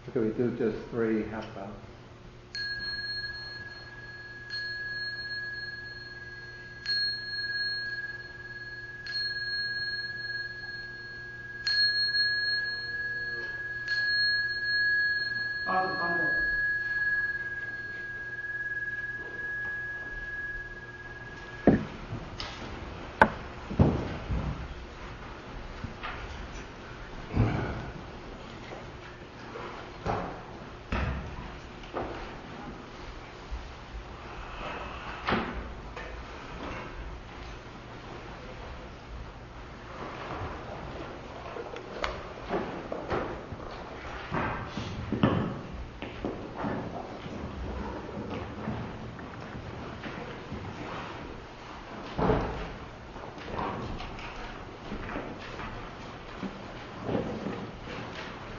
Okay, we do just 3 half bows.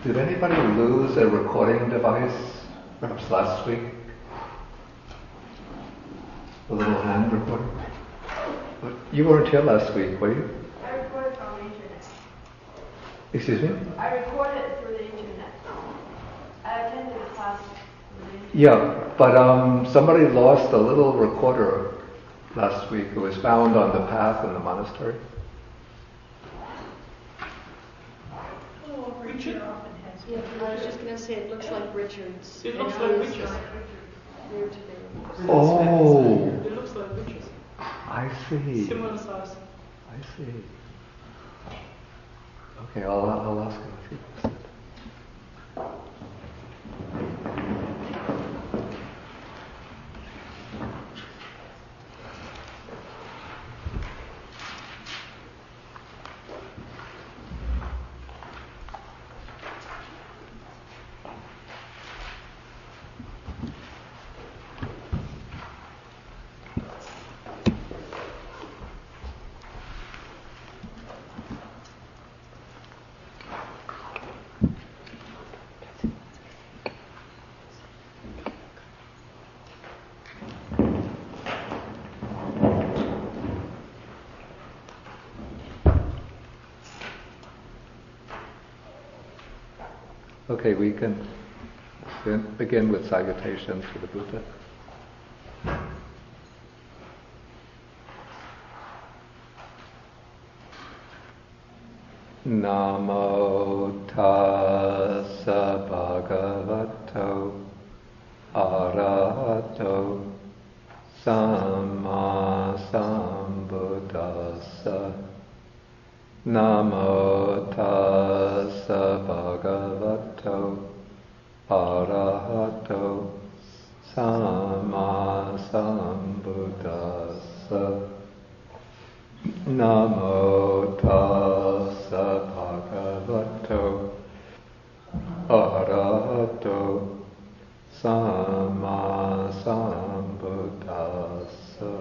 Did anybody lose a recording device, perhaps last week? A little hand recorder? But you weren't here last week, were you? I recorded from the internet. Excuse me? I recorded through the internet. I attended a class through the internet. Yeah, but somebody lost a little recorder last week. It was found on the path in the monastery. Oh, Richard often has. Yeah, I was just going to say it looks like Richard's. It looks like Richard's. Here today. Oh, It looks like Richard's. I see. Similar size. I see. Okay, I'll ask him if he wants it. Okay, we can begin with salutations to the Buddha. Namo tassa bhagavato arahato samma sambuddhassa. Namo tassa bhagavato arahato samma sambuddhassa. Namo tassa bhagavato arahato samma sambuddhassa.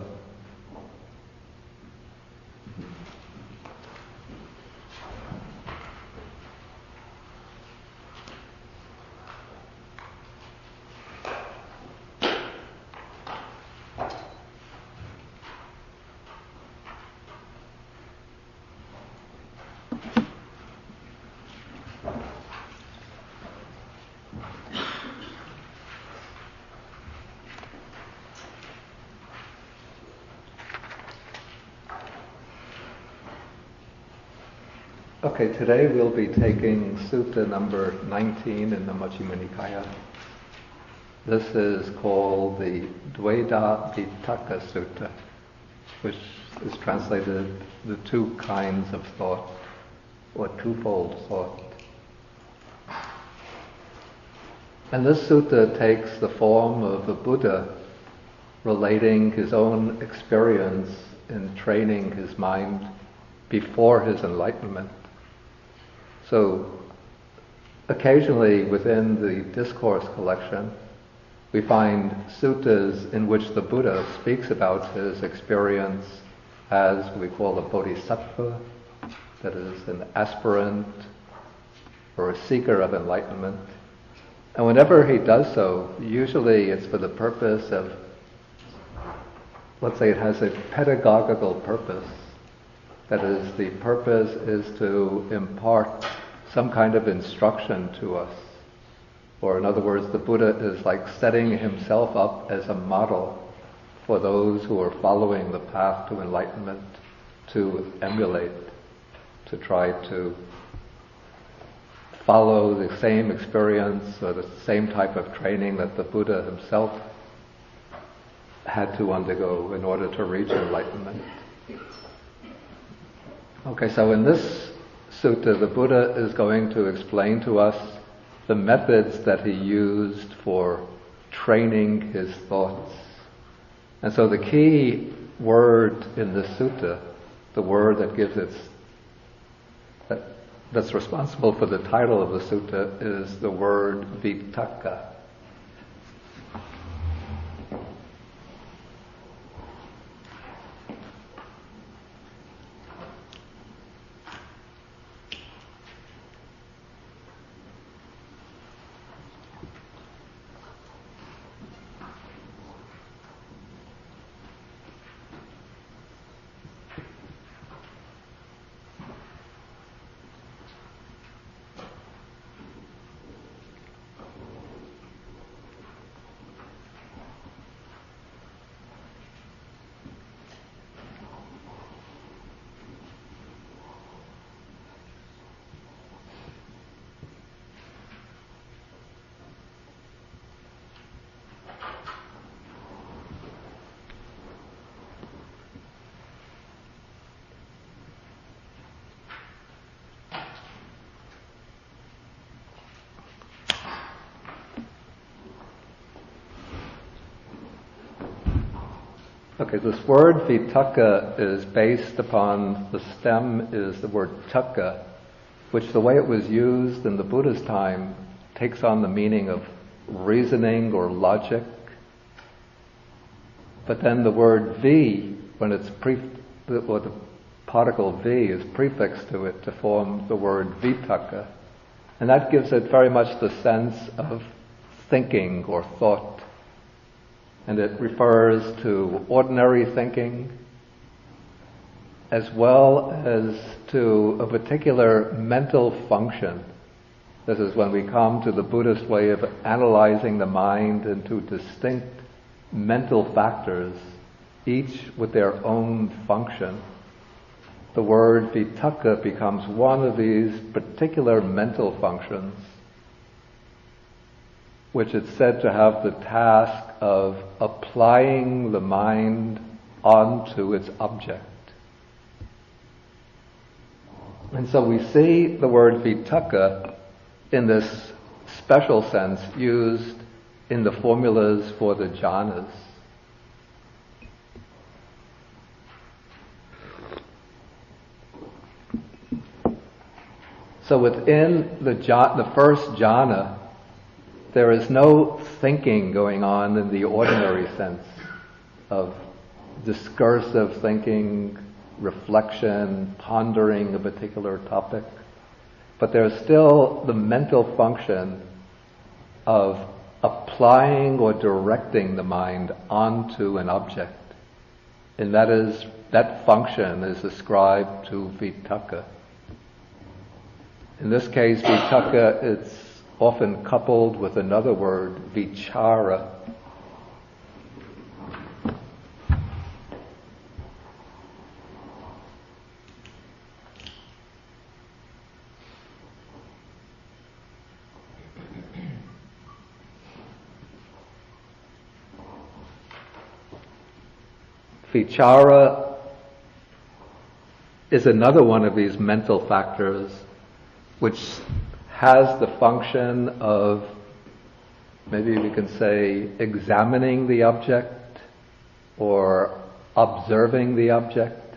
Okay, today we'll be taking Sutta number 19 in the Majjhima Nikaya. This is called the Dvedhavitakka Sutta, which is translated the 2 kinds of thought, or twofold thought. And this sutta takes the form of a Buddha relating his own experience in training his mind before his enlightenment. So, occasionally within the discourse collection, we find suttas in which the Buddha speaks about his experience as what we call a bodhisattva, that is an aspirant or a seeker of enlightenment. And whenever he does so, usually it's for the purpose of, let's say it has a pedagogical purpose. That is, the purpose is to impart some kind of instruction to us Or in other words, the Buddha is like setting himself up as a model for those who are following the path to enlightenment to emulate, to try to follow the same experience or the same type of training that the Buddha himself had to undergo in order to reach enlightenment. Okay, so in this sutta, the Buddha is going to explain to us the methods that he used for training his thoughts. And so the key word in this sutta, the word that gives that's responsible for the title of the sutta, is the word vitakka. Okay, this word vitakka is based upon, the stem is the word takka, which the way it was used in the Buddha's time takes on the meaning of reasoning or logic. But then the word vi, when it's or the particle vi is prefixed to it to form the word vitakka. And that gives it very much the sense of thinking or thought. And it refers to ordinary thinking as well as to a particular mental function. This is when we come to the Buddhist way of analyzing the mind into distinct mental factors, each with their own function. The word vitakka becomes one of these particular mental functions, which is said to have the task of applying the mind onto its object. And so we see the word vitakka in this special sense used in the formulas for the jhanas. So within the first jhana, there is no thinking going on in the ordinary sense of discursive thinking, reflection, pondering a particular topic. But there's still the mental function of applying or directing the mind onto an object. And that function is ascribed to vitakka. In this case, vitakka, it's often coupled with another word, vichara. Vichara is another one of these mental factors which has the function of, maybe we can say, examining the object or observing the object.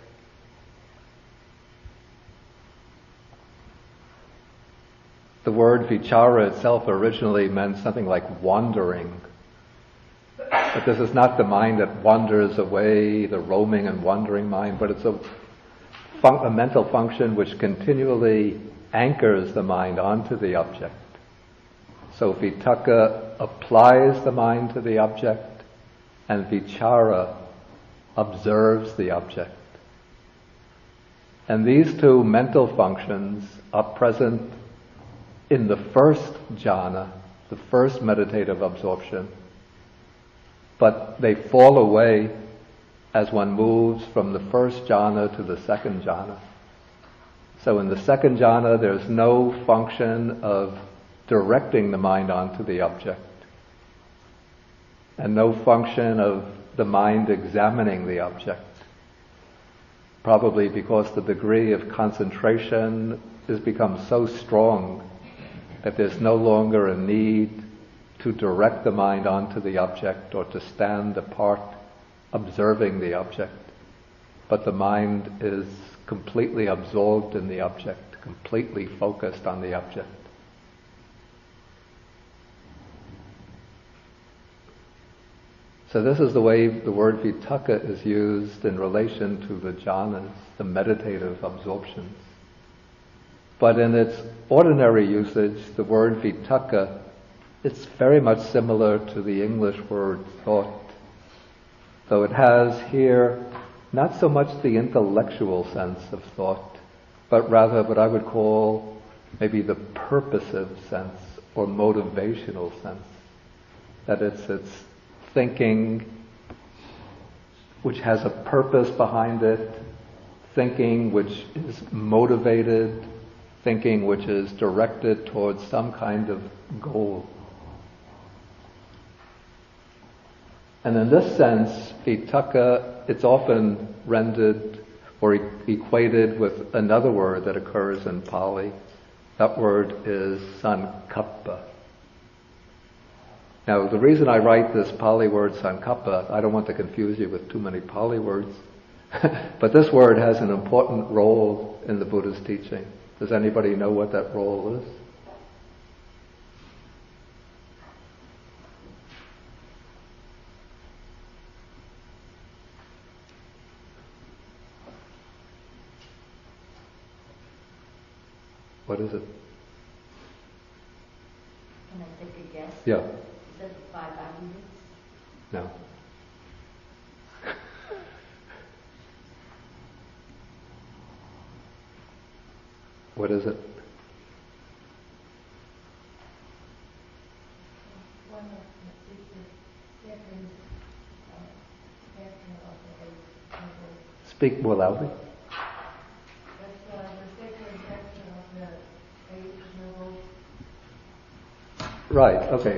The word vichara itself originally meant something like wandering. But this is not the mind that wanders away, the roaming and wandering mind, but it's a mental function which continually anchors the mind onto the object. So vitakka applies the mind to the object, and vichara observes the object. And these two mental functions are present in the first jhana, the first meditative absorption, but they fall away as one moves from the first jhana to the second jhana. So in the second jhana, there's no function of directing the mind onto the object, and no function of the mind examining the object. Probably because the degree of concentration has become so strong that there's no longer a need to direct the mind onto the object or to stand apart observing the object. But the mind is completely absorbed in the object, completely focused on the object. So this is the way the word vitakka is used in relation to the jhanas, the meditative absorptions. But in its ordinary usage, the word vitakka, it's very much similar to the English word thought. Though it has here not so much the intellectual sense of thought, but rather what I would call maybe the purposive sense or motivational sense. That it's thinking which has a purpose behind it, thinking which is motivated, thinking which is directed towards some kind of goal. And in this sense, vitakka, it's often rendered or equated with another word that occurs in Pali. That word is sankappa. Now, the reason I write this Pali word sankappa, I don't want to confuse you with too many Pali words, but this word has an important role in the Buddha's teaching. Does anybody know what that role is? What is it? Can I take a guess? Yeah. Is that the 5 arguments? No. What is it? One of the second factor of the 8 noble. Speak more loudly. That's the second factor of the 8 noble. Right. Okay.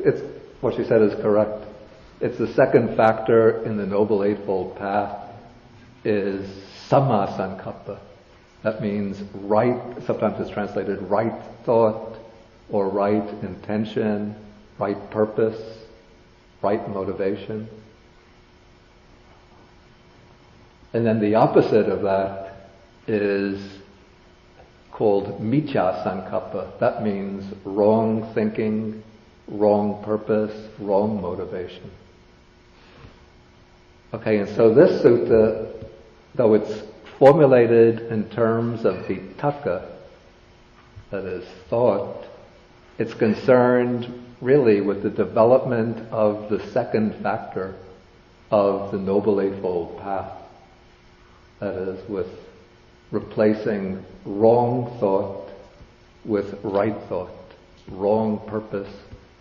It's what she said is correct. It's the second factor in the Noble Eightfold Path is samma sankappa. That means right. Sometimes it's translated right thought, or right intention, right purpose, right motivation. And then the opposite of that is called miccha sankappa. That means wrong thinking, wrong purpose, wrong motivation. Okay, and so this sutta, though it's formulated in terms of vitakka, that is thought, it's concerned really with the development of the second factor of the Noble Eightfold Path. That is, with replacing wrong thought with right thought, wrong purpose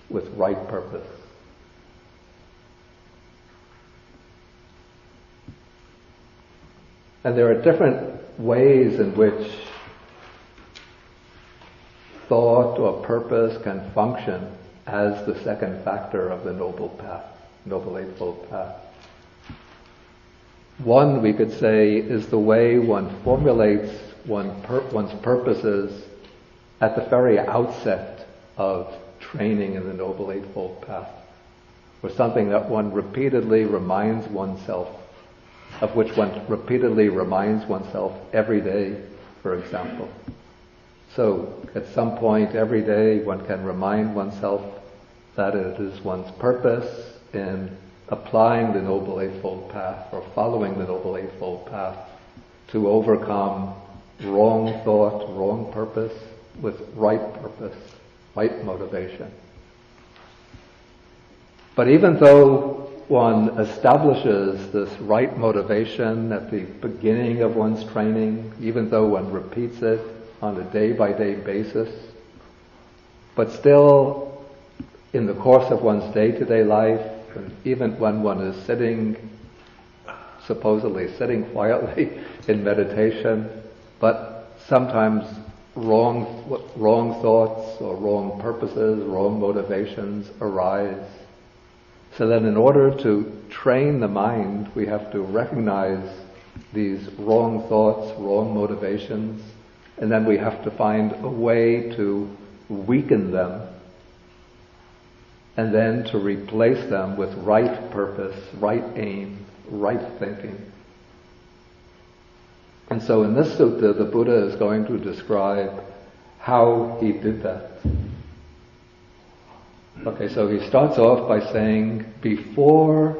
with right purpose. And there are different ways in which thought or purpose can function as the second factor of the Noble Path, Noble Eightfold Path. One, we could say, is the way one formulates one's purposes at the very outset of training in the Noble Eightfold Path, or something that one repeatedly reminds oneself, of which one repeatedly reminds oneself every day, for example. So, at some point every day, one can remind oneself that it is one's purpose in applying the Noble Eightfold Path or following the Noble Eightfold Path to overcome wrong thought, wrong purpose with right purpose, right motivation. But even though one establishes this right motivation at the beginning of one's training, even though one repeats it on a day-by-day basis, But still, in the course of one's day-to-day life, and even when one is supposedly sitting quietly in meditation, but sometimes wrong thoughts or wrong purposes, wrong motivations arise. So then in order to train the mind, we have to recognize these wrong thoughts, wrong motivations, and then we have to find a way to weaken them and then to replace them with right purpose, right aim, right thinking. And so in this sutta, the Buddha is going to describe how he did that. Okay, so he starts off by saying, before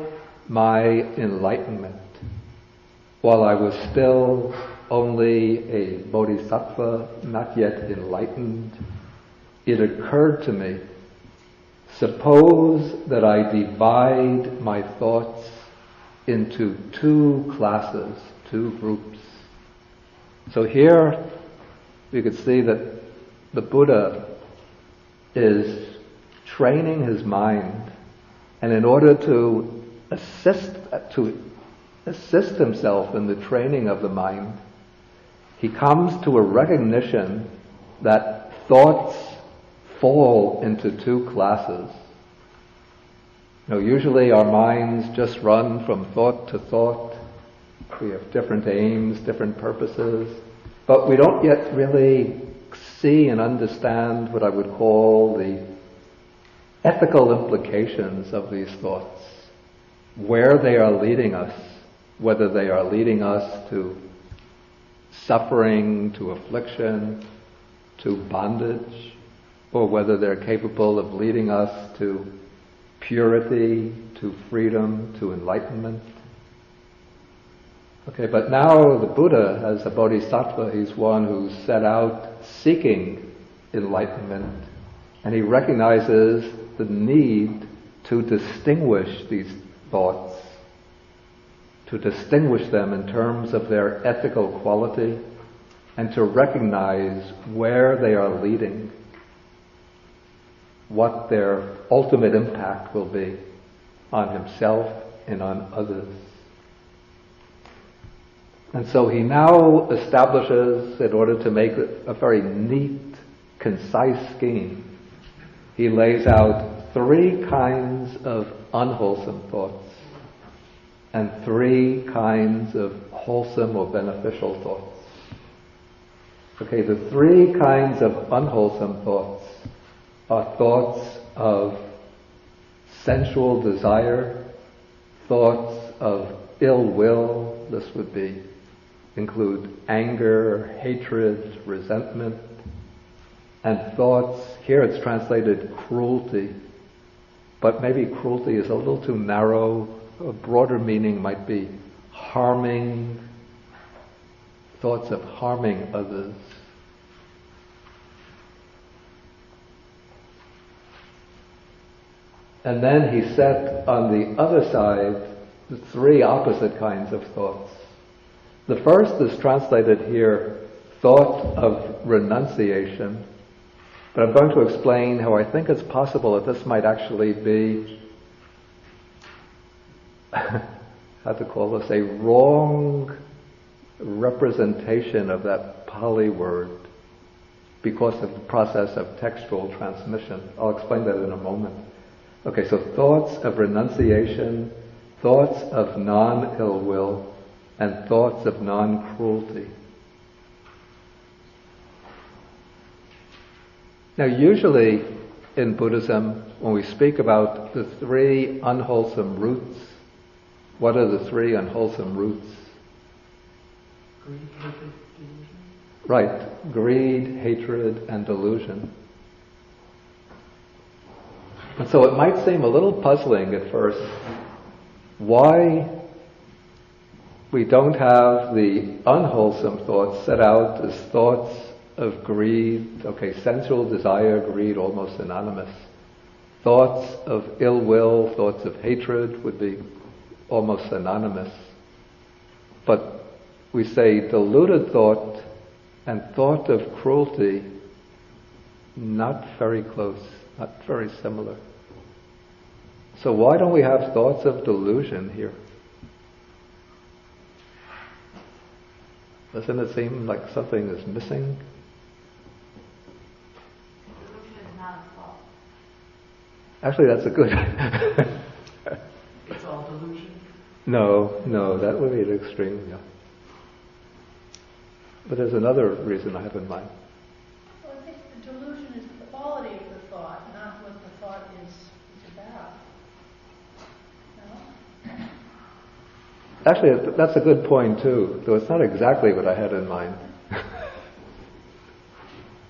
my enlightenment, while I was still only a bodhisattva, not yet enlightened, it occurred to me, suppose that I divide my thoughts into two classes, two groups. So here you could see that the Buddha is training his mind, and in order to assist himself in the training of the mind, he comes to a recognition that thoughts fall into two classes. Usually our minds just run from thought to thought. We have different aims, different purposes, but we don't yet really see and understand what I would call the ethical implications of these thoughts, where they are leading us, whether they are leading us to suffering, to affliction, to bondage, or whether they're capable of leading us to purity, to freedom, to enlightenment. Okay, but now the Buddha, as a bodhisattva, he's one who's set out seeking enlightenment, and he recognizes the need to distinguish these thoughts, to distinguish them in terms of their ethical quality, and to recognize where they are leading, what their ultimate impact will be on himself and on others. And so he now establishes, in order to make it a very neat, concise scheme, he lays out 3 kinds of unwholesome thoughts and 3 kinds of wholesome or beneficial thoughts. Okay, the 3 kinds of unwholesome thoughts are thoughts of sensual desire, thoughts of ill will. This would include anger, hatred, resentment, and thoughts, here it's translated cruelty, but maybe cruelty is a little too narrow. A broader meaning might be harming, thoughts of harming others. And then he set on the other side the 3 opposite kinds of thoughts. The first is translated here, thought of renunciation, but I'm going to explain how I think it's possible that this might actually be, how to call this, a wrong representation of that Pali word because of the process of textual transmission. I'll explain that in a moment. Okay, so thoughts of renunciation, thoughts of non-ill will, and thoughts of non-cruelty. Now usually in Buddhism, when we speak about the 3 unwholesome roots, what are the 3 unwholesome roots? Greed, hatred, delusion. Right, greed, hatred, and delusion. And so it might seem a little puzzling at first why we don't have the unwholesome thoughts set out as thoughts of greed, okay, sensual desire, greed, almost synonymous. Thoughts of ill will, thoughts of hatred would be almost synonymous. But we say deluded thought and thought of cruelty Not very close, not very similar. So why don't we have thoughts of delusion here? Doesn't it seem like something is missing? Delusion is not a thought. Actually, that's a good... It's all delusion. No, that would be an extreme, yeah. But there's another reason I have in mind. Well, I think the delusion is the quality of the thought, not what the thought is about. No? Actually, that's a good point too, though it's not exactly what I had in mind.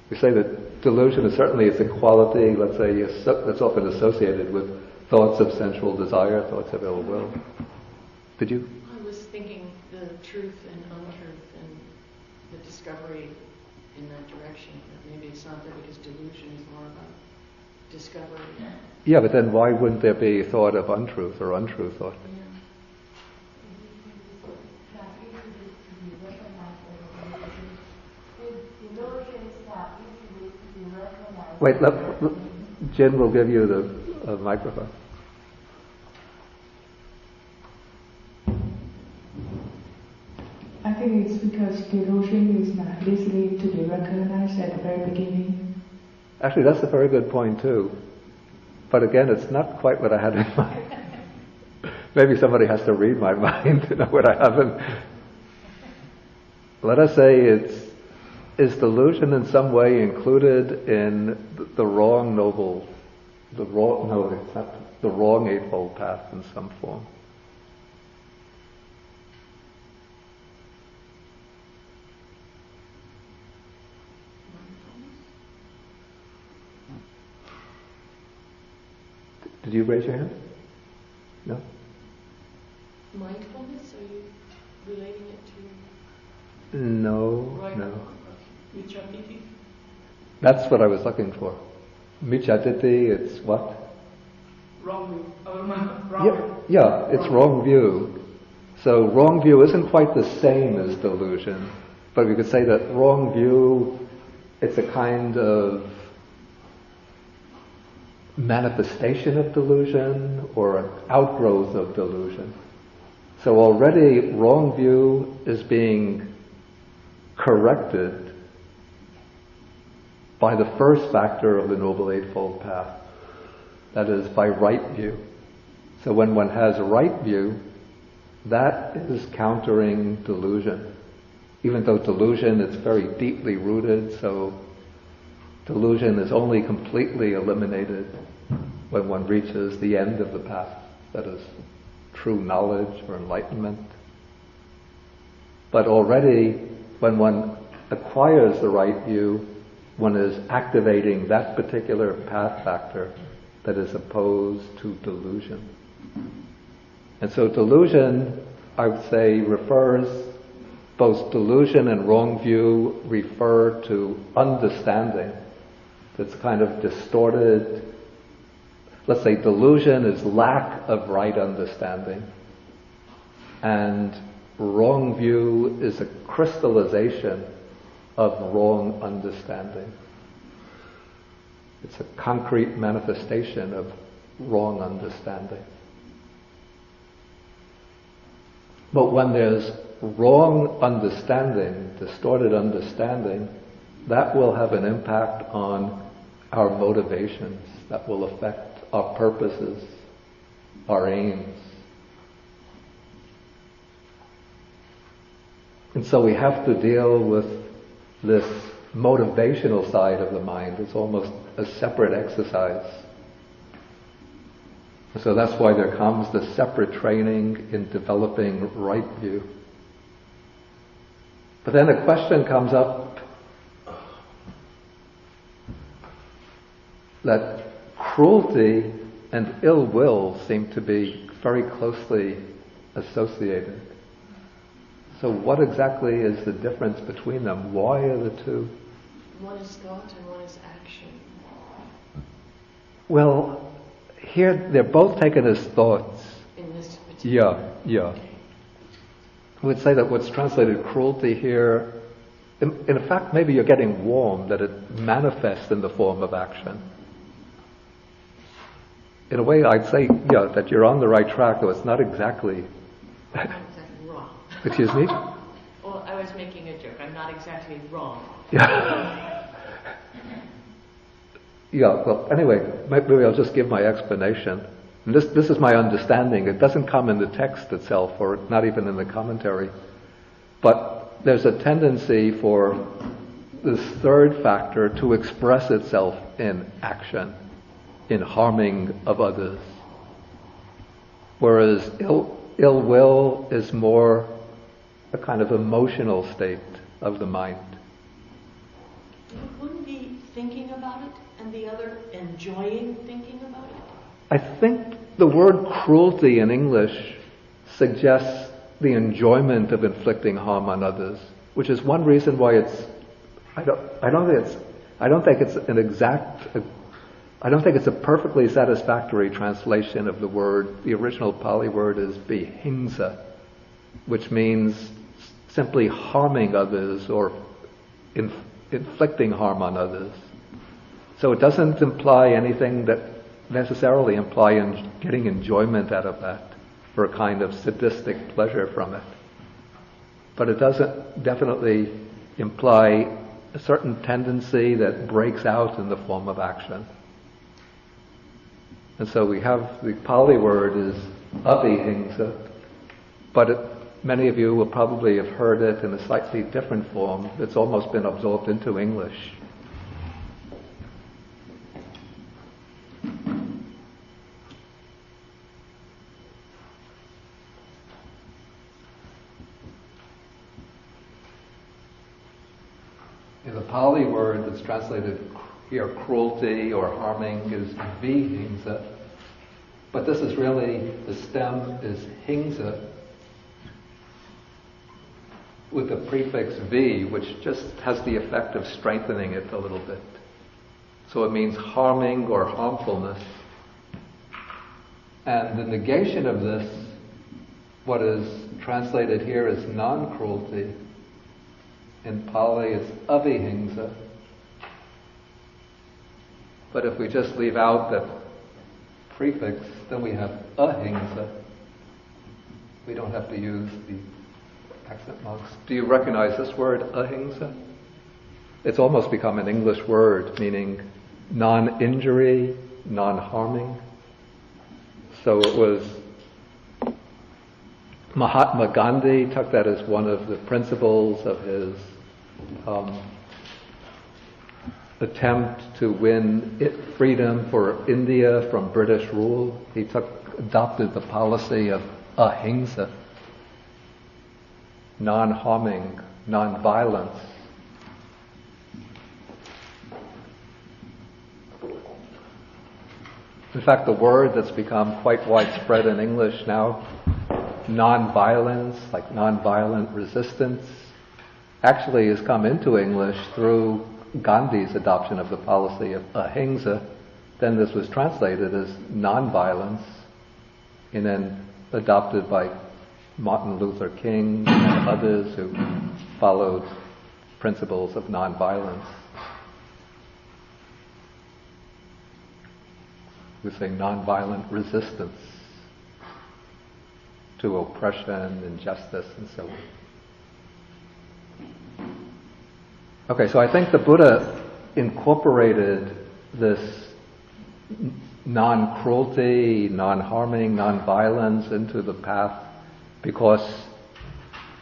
We say that delusion is certainly it's a quality, let's say, that's often associated with thoughts of sensual desire, thoughts of ill will. Did you? I was thinking the truth and untruth and the discovery in that direction. That maybe it's not there because delusion is more about discovery. Yeah, but then why wouldn't there be thought of untruth or untrue thought? Wait, Jen will give you the microphone. I think it's because delusion is not easily to be recognized at the very beginning. Actually, that's a very good point too. But again, it's not quite what I had in mind. Maybe somebody has to read my mind to know what I have in. Let us say is delusion in some way included in the wrong noble, it's not the wrong eightfold path in some form. Did you raise your hand? No? Mindfulness? Are you relating it to No. Vichapiti. That's what I was looking for. Michatiti, it's what? Wrong view. Wrong view. Yeah, it's wrong view. So wrong view isn't quite the same as delusion, but we could say that wrong view, it's a kind of manifestation of delusion or an outgrowth of delusion. So already wrong view is being corrected by the first factor of the Noble Eightfold Path, that is by right view. So when one has right view, that is countering delusion. Even though delusion is very deeply rooted, so delusion is only completely eliminated when one reaches the end of the path, that is true knowledge or enlightenment. But already when one acquires the right view, one is activating that particular path factor that is opposed to delusion. And so delusion, I would say, both delusion and wrong view refer to understanding that's kind of distorted. Let's say delusion is lack of right understanding, and wrong view is a crystallization of wrong understanding. It's a concrete manifestation of wrong understanding. But when there's wrong understanding, distorted understanding, that will have an impact on our motivations, that will affect our purposes, our aims. And so we have to deal with this motivational side of the mind. It's almost a separate exercise. So that's why there comes the separate training in developing right view. But then a question comes up that cruelty and ill will seem to be very closely associated. So what exactly is the difference between them? Why are the two? one is thought and one is action? Well, here they're both taken as thoughts. In this particular... Yeah. Okay. I would say that what's translated cruelty here in fact, maybe you're getting warm, that it manifests in the form of action. In a way, I'd say, yeah, that you're on the right track, though it's not exactly... I'm not exactly wrong. Excuse me? Well, I was making a joke. I'm not exactly wrong. Yeah. Yeah, well, anyway, maybe I'll just give my explanation. And this is my understanding. It doesn't come in the text itself, or not even in the commentary. But there's a tendency for this third factor to express itself in action, in harming of others. Whereas ill will is more a kind of emotional state of the mind. Wouldn't be thinking about it, and the other enjoying thinking about it? I think the word cruelty in English suggests the enjoyment of inflicting harm on others, which is one reason why I don't think it's a perfectly satisfactory translation of the word. The original Pali word is vihingsa, which means simply harming others or inflicting harm on others. So it doesn't imply anything that necessarily imply getting enjoyment out of that, or a kind of sadistic pleasure from it. But it doesn't definitely imply a certain tendency that breaks out in the form of action. And so we have, the Pali word is avihingsa, but many of you will probably have heard it in a slightly different form. It's almost been absorbed into English. The Pali word that's translated here, cruelty or harming, is vihingsa. But this is really, the stem is hingsa, with the prefix v, which just has the effect of strengthening it a little bit. So it means harming or harmfulness. And the negation of this, what is translated here as non-cruelty, in Pali it's avihingsa. But if we just leave out that prefix, then we have ahingsa. We don't have to use the accent marks. Do you recognize this word, ahingsa? It's almost become an English word, meaning non-injury, non-harming. So it was Mahatma Gandhi took that as one of the principles of his attempt to win freedom for India from British rule. He adopted the policy of ahimsa, non-harming, non-violence. In fact, the word that's become quite widespread in English now, non-violence, like non-violent resistance, actually has come into English through Gandhi's adoption of the policy of ahimsa. Then this was translated as non-violence, and then adopted by Martin Luther King and others who followed principles of non-violence. We say non-violent resistance to oppression, injustice, and so on. Okay, so I think the Buddha incorporated this non-cruelty, non-harming, non-violence into the path because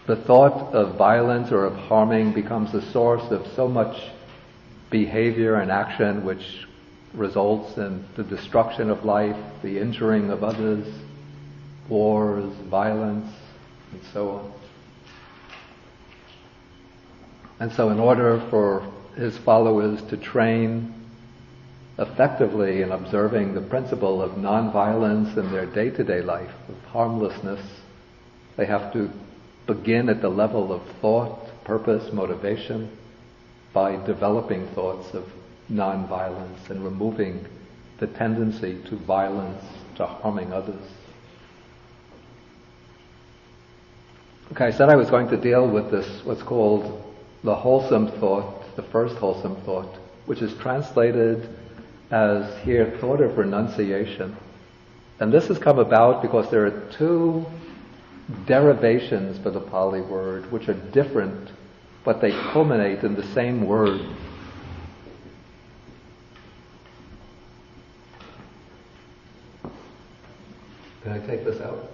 the thought of violence or of harming becomes the source of so much behavior and action which results in the destruction of life, the injuring of others, wars, violence, and so on. And so in order for his followers to train effectively in observing the principle of non-violence in their day-to-day life, of harmlessness, they have to begin at the level of thought, purpose, motivation, by developing thoughts of non-violence and removing the tendency to violence, to harming others. Okay, I said I was going to deal with this, what's called the wholesome thought, the first wholesome thought, which is translated as here thought of renunciation. And this has come about because there are two derivations for the Pali word which are different, but they culminate in the same word. Can I take this out?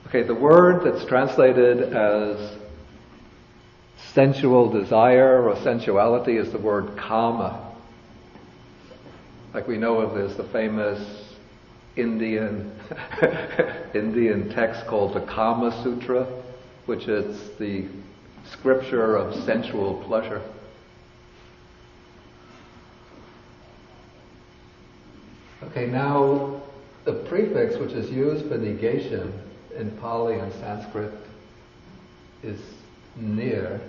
Okay, the word that's translated as sensual desire or sensuality is the word kama. Like we know of, there's the famous Indian text called the Kama Sutra, which is the scripture of sensual pleasure. Okay, now the prefix which is used for negation in Pali and Sanskrit is near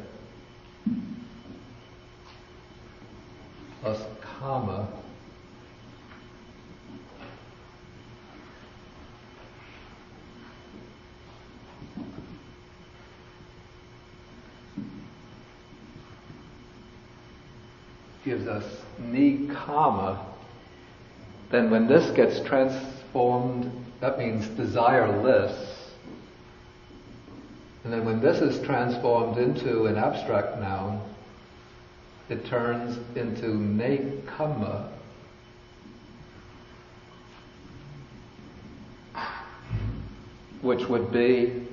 plus kama. Gives us ni kama. Then when this gets transformed, that means desireless. And then when this is transformed into an abstract noun, it turns into nekama, which would be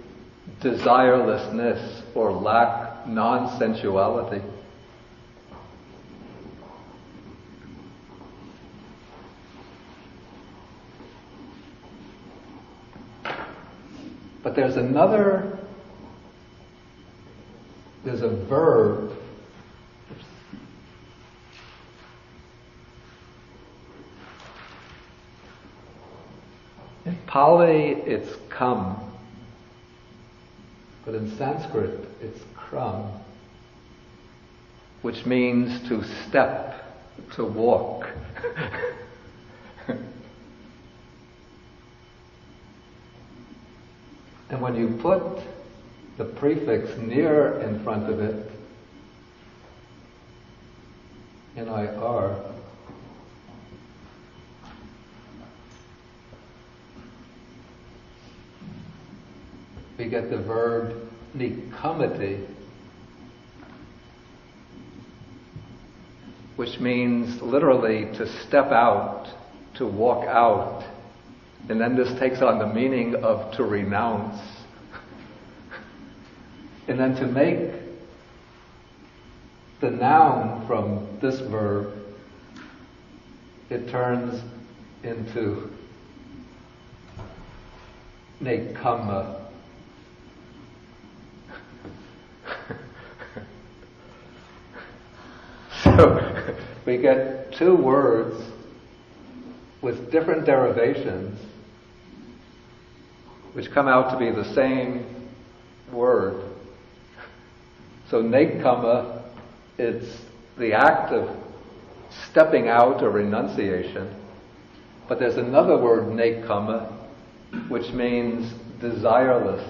desirelessness or lack, non-sensuality. But there's a verb in Pali it's come, but in Sanskrit it's kram, which means to step, to walk. And when you put the prefix near in front of it, N-I-R, we get the verb nikamati, which means literally to step out, to walk out. And then this takes on the meaning of to renounce. And then to make the noun from this verb, it turns into nekama. So we get two words with different derivations which come out to be the same word. So nekama, it's the act of stepping out or renunciation. But there's another word, nekama, which means desireless.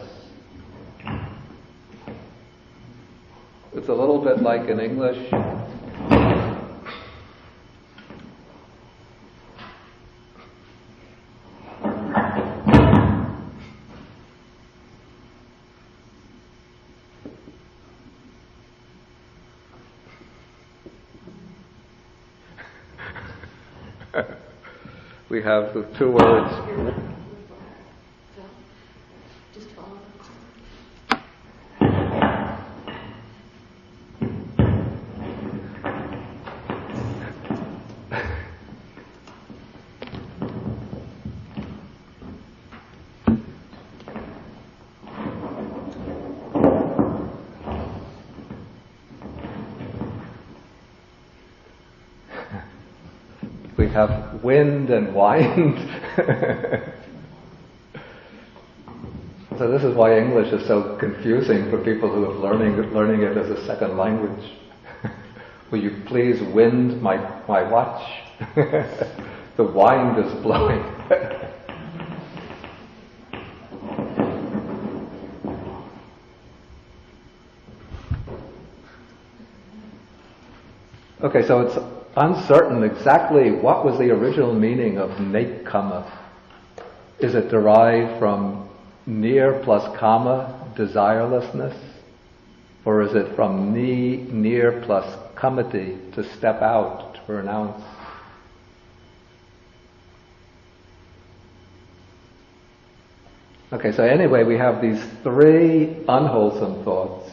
It's a little bit like in English. We have the two words. Just follow. We have wind and wind. So this is why English is so confusing for people who are learning it as a second language. Will you please wind my watch? The wind is blowing. Okay, so it's uncertain exactly what was the original meaning of nekama. Is it derived from near plus kama, desirelessness? Or is it from near plus kamati, to step out, to renounce? Okay, so anyway, we have these three unwholesome thoughts,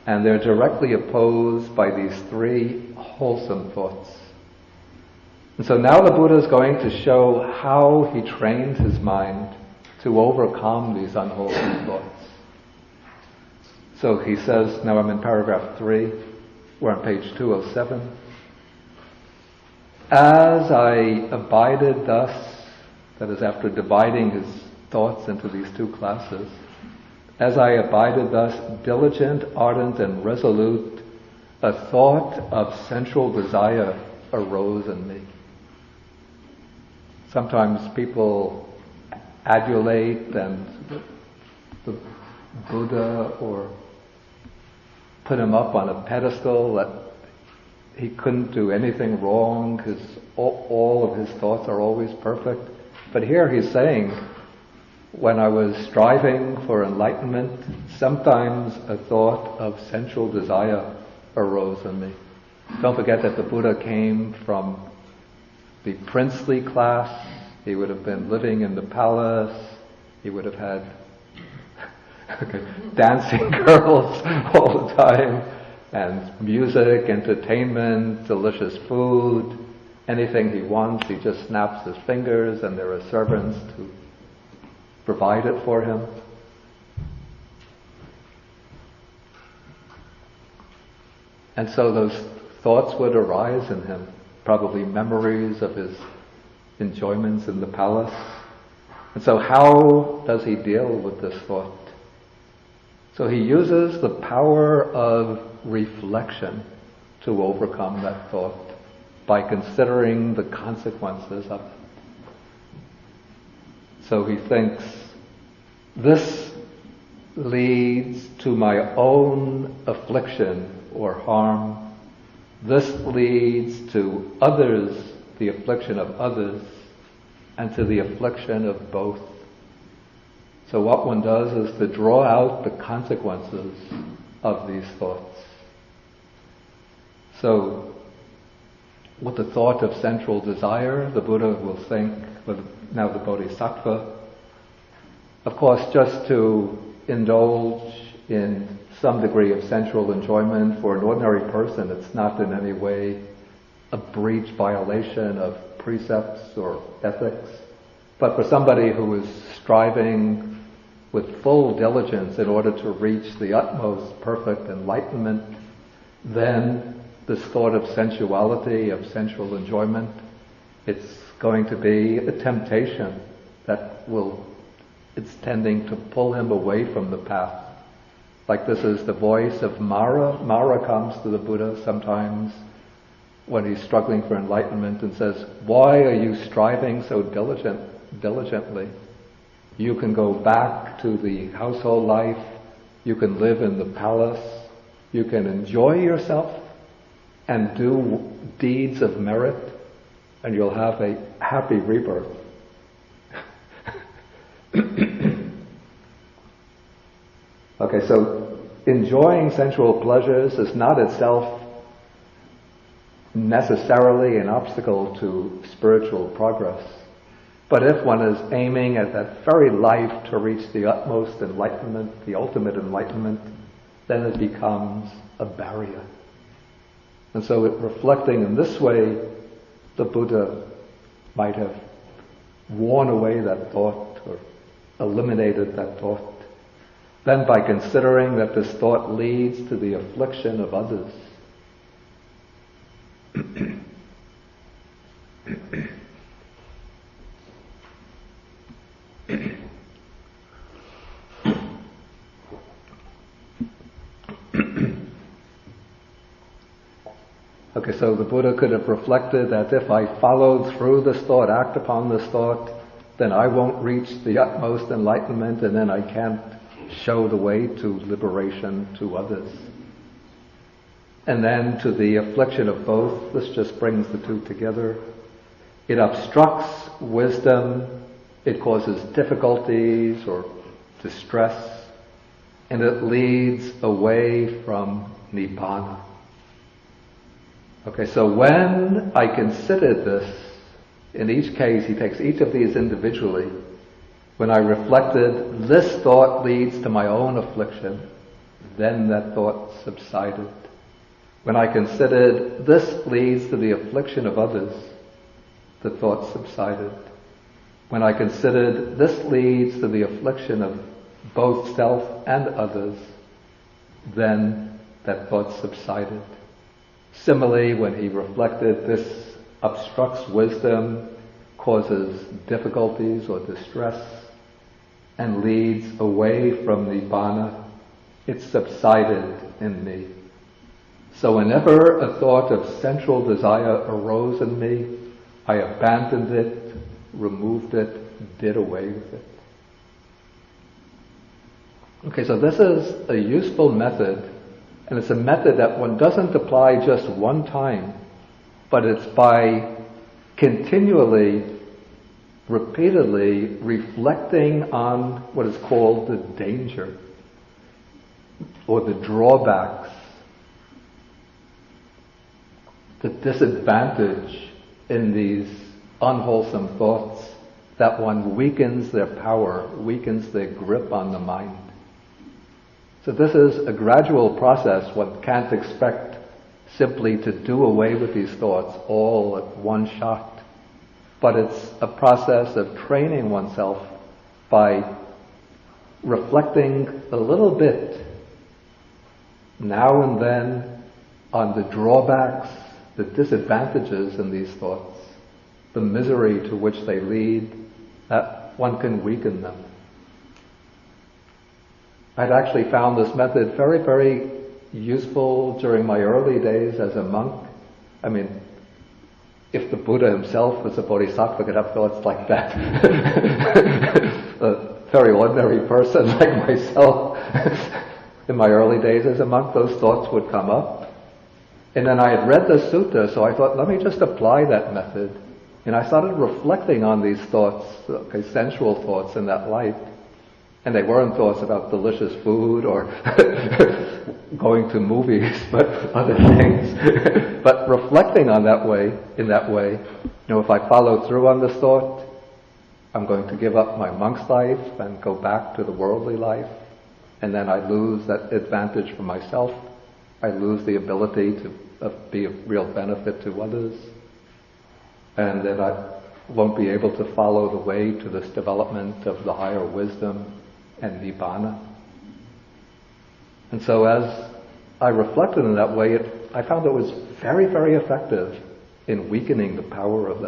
and they're directly opposed by these three wholesome thoughts. And so now the Buddha is going to show how he trained his mind to overcome these unwholesome thoughts. So he says, now I'm in paragraph 3, we're on page 207. As I abided thus, that is after dividing his thoughts into these two classes, as I abided thus, diligent, ardent, and resolute, a thought of sensual desire arose in me. Sometimes people adulate the Buddha or put him up on a pedestal that he couldn't do anything wrong, all of his thoughts are always perfect. But here he's saying, when I was striving for enlightenment, sometimes a thought of sensual desire arose in me. Don't forget that the Buddha came from the princely class. He would have been living in the palace. He would have had dancing girls all the time, and music, entertainment, delicious food. Anything he wants, he just snaps his fingers and there are servants to provide it for him. And so those thoughts would arise in him, probably memories of his enjoyments in the palace. And so how does he deal with this thought? So he uses the power of reflection to overcome that thought by considering the consequences of it. So he thinks, this leads to my own affliction or harm. This leads to others, the affliction of others, and to the affliction of both. So what one does is to draw out the consequences of these thoughts. So with the thought of sensual desire, the Buddha will think, now the Bodhisattva, of course, just to indulge in some degree of sensual enjoyment for an ordinary person, it's not in any way a breach, violation of precepts or ethics. But for somebody who is striving with full diligence in order to reach the utmost perfect enlightenment, then this thought of sensuality, of sensual enjoyment, it's going to be a temptation that it's tending to pull him away from the path. Like this is the voice of Mara. Mara comes to the Buddha sometimes when he's struggling for enlightenment and says, why are you striving so diligently? You can go back to the household life, you can live in the palace, you can enjoy yourself and do deeds of merit, and you'll have a happy rebirth. Okay, so enjoying sensual pleasures is not itself necessarily an obstacle to spiritual progress. But if one is aiming at that very life to reach the utmost enlightenment, the ultimate enlightenment, then it becomes a barrier. And so reflecting in this way, the Buddha might have worn away that thought or eliminated that thought. Then by considering that this thought leads to the affliction of others, Okay, so the Buddha could have reflected that if I followed through this thought, act upon this thought, then I won't reach the utmost enlightenment, and then I can't show the way to liberation to others. And then to the affliction of both, this just brings the two together. It obstructs wisdom, it causes difficulties or distress, and it leads away from Nibbana. Okay, so when I consider this, in each case, he takes each of these individually. When I reflected, this thought leads to my own affliction, then that thought subsided. When I considered, this leads to the affliction of others, the thought subsided. When I considered, this leads to the affliction of both self and others, then that thought subsided. Similarly, when he reflected, this obstructs wisdom, causes difficulties or distress, and leads away from Nibbana, it subsided in me. So whenever a thought of sensual desire arose in me, I abandoned it, removed it, did away with it. Okay, so this is a useful method, and it's a method that one doesn't apply just one time, but it's by continually, repeatedly reflecting on what is called the danger or the drawbacks, the disadvantage in these unwholesome thoughts, that one weakens their power, weakens their grip on the mind. So this is a gradual process. One can't expect simply to do away with these thoughts all at one shot. But it's a process of training oneself by reflecting a little bit now and then on the drawbacks, the disadvantages in these thoughts, the misery to which they lead, that one can weaken them. I'd actually found this method very, very useful during my early days as a monk. I mean, if the Buddha himself was a bodhisattva, could have thoughts like that. A very ordinary person like myself, in my early days as a monk, those thoughts would come up. And then I had read the sutta, so I thought, let me just apply that method. And I started reflecting on these thoughts, okay, sensual thoughts in that light. And they weren't thoughts about delicious food or going to movies, but other things. But reflecting on that way, in that way, if I follow through on this thought, I'm going to give up my monk's life and go back to the worldly life. And then I lose that advantage for myself. I lose the ability to be of real benefit to others. And then I won't be able to follow the way to this development of the higher wisdom and Nibbana. And so as I reflected in that way, I found it was very, very effective in weakening the power of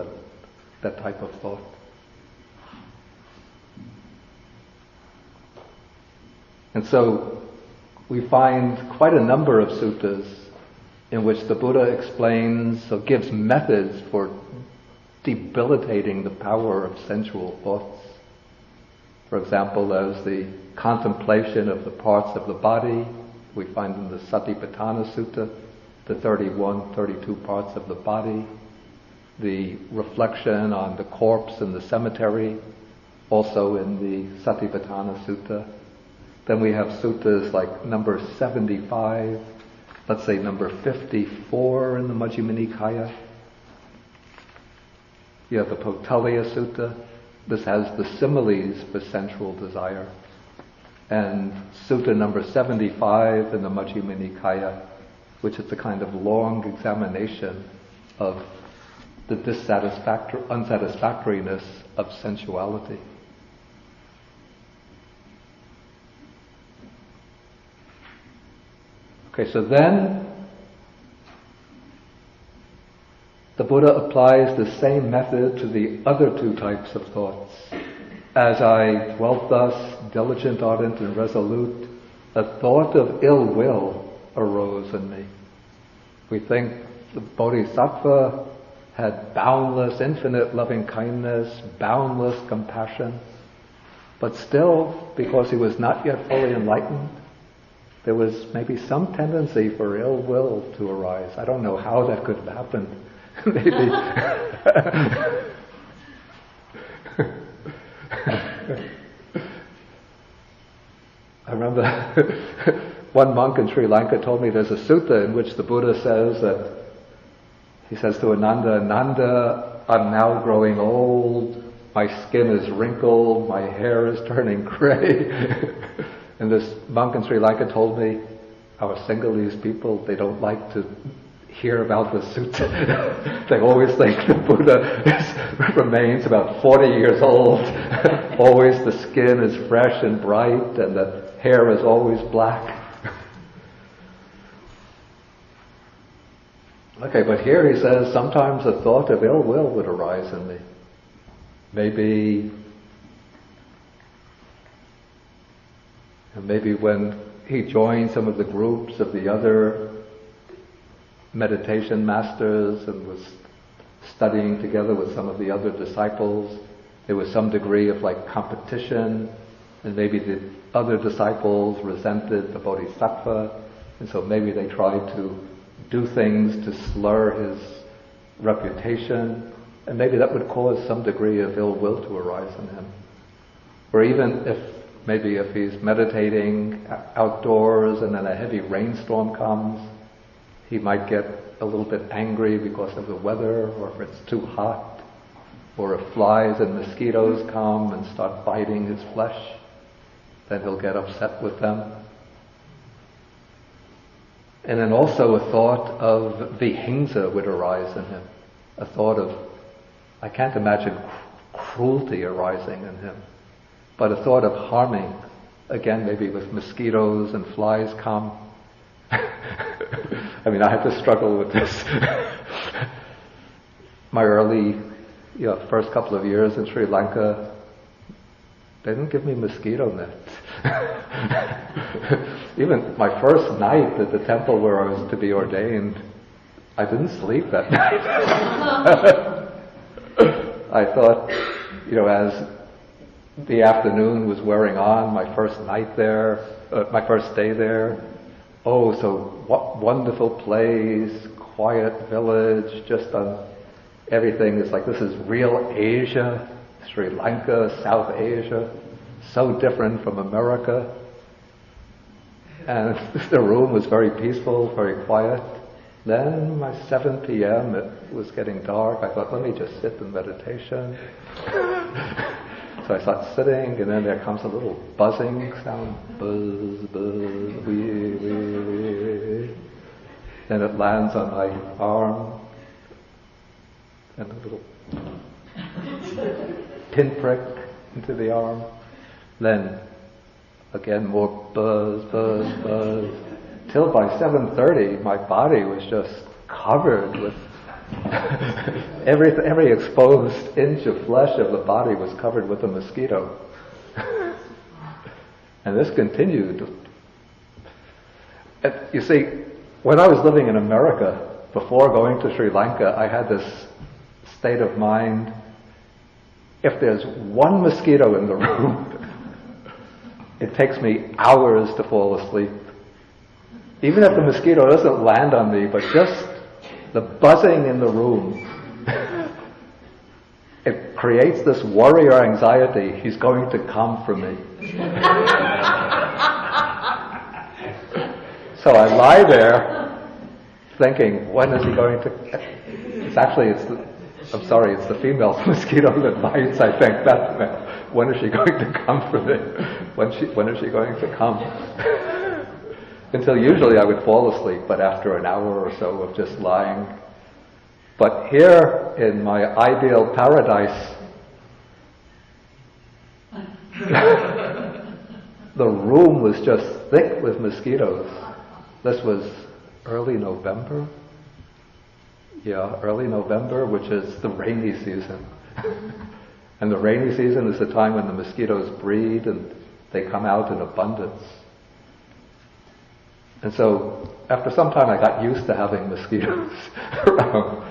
that type of thought. And so we find quite a number of suttas in which the Buddha explains or gives methods for debilitating the power of sensual thoughts. For example, there's the contemplation of the parts of the body. We find in the Satipatthana Sutta, the 31, 32 parts of the body. The reflection on the corpse in the cemetery, also in the Satipatthana Sutta. Then we have suttas like number 75, let's say number 54 in the Majjhima Nikaya. You have the Potaliya Sutta. This has the similes for sensual desire. And Sutta number 75 in the Majjhima Nikaya, which is a kind of long examination of the unsatisfactoriness of sensuality. Okay, so then the Buddha applies the same method to the other two types of thoughts. As I dwelt thus, diligent, ardent, and resolute, a thought of ill will arose in me. We think the Bodhisattva had boundless, infinite loving kindness, boundless compassion, but still, because he was not yet fully enlightened, there was maybe some tendency for ill will to arise. I don't know how that could have happened. Maybe. I remember one monk in Sri Lanka told me there's a sutta in which the Buddha says that, he says to Ananda, Ananda, I'm now growing old, my skin is wrinkled, my hair is turning gray. And this monk in Sri Lanka told me, our Sinhalese people, they don't like to hear about the sutta. They always think the Buddha remains about 40 years old. Always the skin is fresh and bright and the hair is always black. Okay, but here he says sometimes a thought of ill will would arise in me. Maybe when he joined some of the groups of the other meditation masters and was studying together with some of the other disciples, there was some degree of like competition, and maybe the other disciples resented the Bodhisattva, and so maybe they tried to do things to slur his reputation, and maybe that would cause some degree of ill will to arise in him. Or even if he's meditating outdoors and then a heavy rainstorm comes, he might get a little bit angry because of the weather, or if it's too hot, or if flies and mosquitoes come and start biting his flesh, then he'll get upset with them. And then also a thought of vihingsa would arise in him. A thought of, I can't imagine cruelty arising in him, but a thought of harming, again maybe with mosquitoes and flies come. I mean, I had to struggle with this. My early, first couple of years in Sri Lanka, they didn't give me mosquito nets. Even my first night at the temple where I was to be ordained, I didn't sleep that night. I thought, as the afternoon was wearing on, my first day there, oh, so what wonderful place, quiet village, just on everything. It's like this is real Asia, Sri Lanka, South Asia, so different from America. And the room was very peaceful, very quiet. Then by 7 p.m. it was getting dark. I thought, let me just sit in meditation. So I start sitting, and then there comes a little buzzing sound. Buzz, buzz, wee, wee, wee. Then it lands on my arm. And a little pinprick into the arm. Then again more buzz, buzz, buzz. Till by 7:30 my body was just covered with every exposed inch of flesh of the body was covered with a mosquito. And this continued. And you see, when I was living in America, before going to Sri Lanka, I had this state of mind, if there's one mosquito in the room, it takes me hours to fall asleep. Even if the mosquito doesn't land on me, but just the buzzing in the room, it creates this warrior anxiety. He's going to come for me. So I lie there thinking, when is he going to... It's the female mosquito that bites, I think. When is she going to come for me? When is she going to come? Until usually I would fall asleep, but after an hour or so of just lying. But here in my ideal paradise, the room was just thick with mosquitoes. This was early November. Yeah, early November, which is the rainy season. And the rainy season is the time when the mosquitoes breed and they come out in abundance. And so after some time I got used to having mosquitoes around.